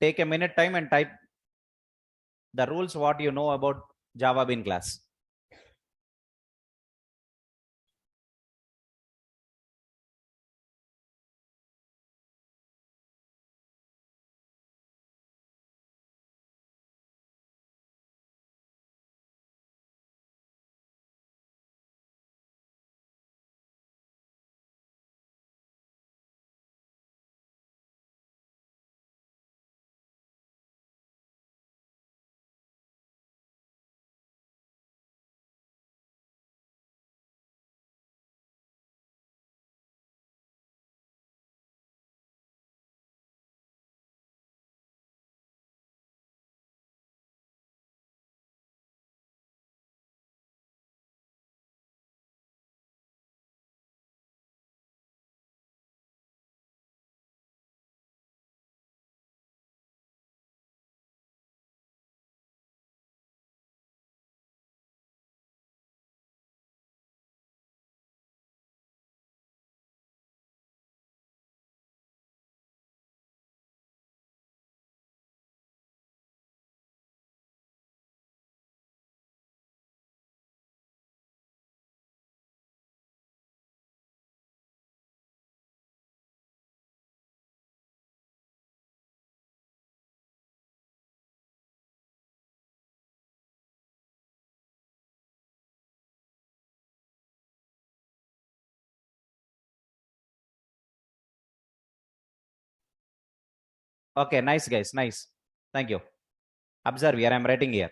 take a minute time and type the rules what you know about Java Bean class. Okay, nice guys, nice. Thank you. Observe here, I'm writing here.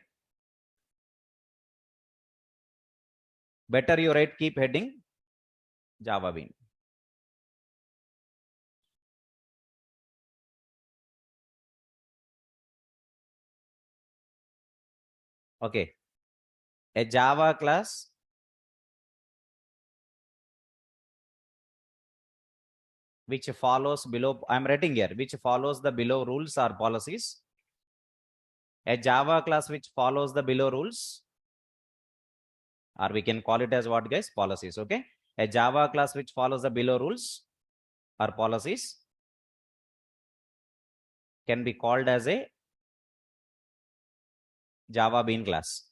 Better you write, keep heading Java Bean. Okay. A Java class which follows below, I'm writing here, which follows the below rules or policies. A Java class which follows the below rules, or we can call it as what guys? Policies, okay? A Java class which follows the below rules or policies can be called as a Java Bean class.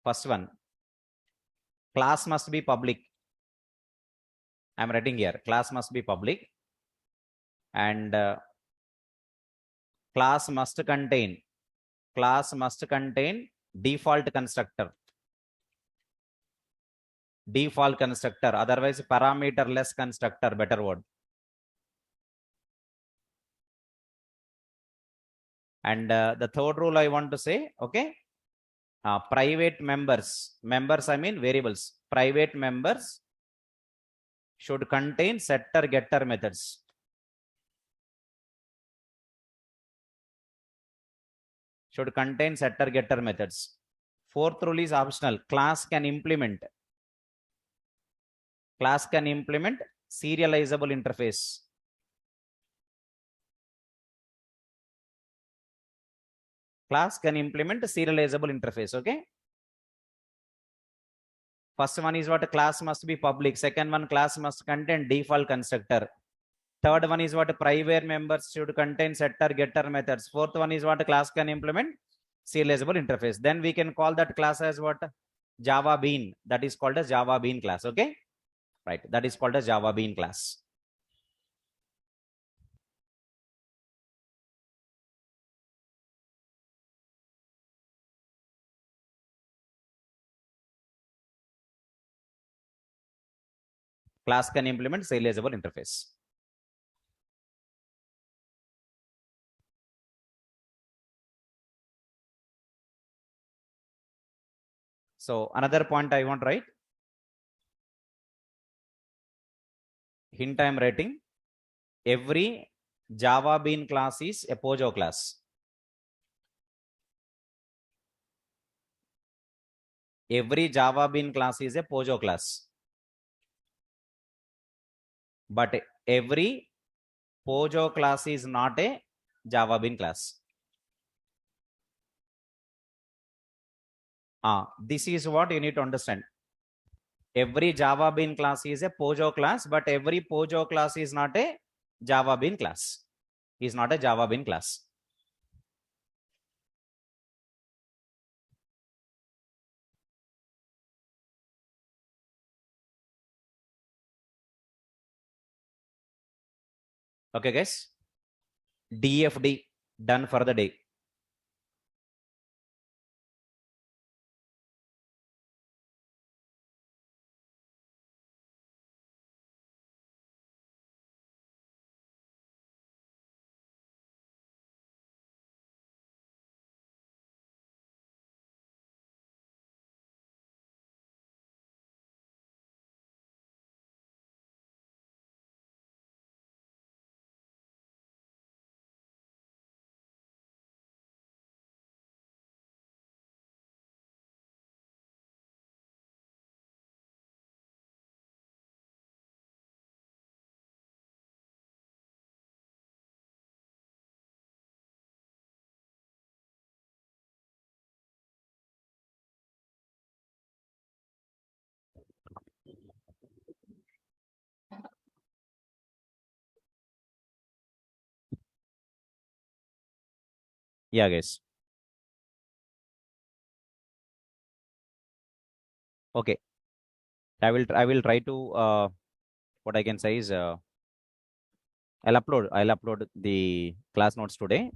First one, class must be public. I'm writing here, class must be public, and class must contain default constructor, otherwise parameterless constructor, better word. And the third rule I want to say, okay, private members I mean variables, private members should contain setter getter methods. Should contain setter getter methods. Fourth rule is optional. Class can implement serializable interface. Class can implement serializable interface, okay? First one is what a class must be public. Second one, class must contain default constructor. Third one is what private members should contain setter getter methods. Fourth one is what class can implement serializable interface. Then we can call that class as what? Java Bean. That is called as Java Bean class, okay? Right, that is called as Java Bean class. Class can implement serializable interface. So another point I want to write. Hint I am writing. Every Java Bean class is a POJO class. Every Java Bean class is a POJO class. But every POJO class is not a Java Bean class. This is what you need to understand. Every Java Bean class is a POJO class, but every POJO class is not a Java Bean class. is not a Java Bean class. Okay, guys. DFD, done for the day. Yeah, guys. Okay. I will try to what I can say is I'll upload the class notes today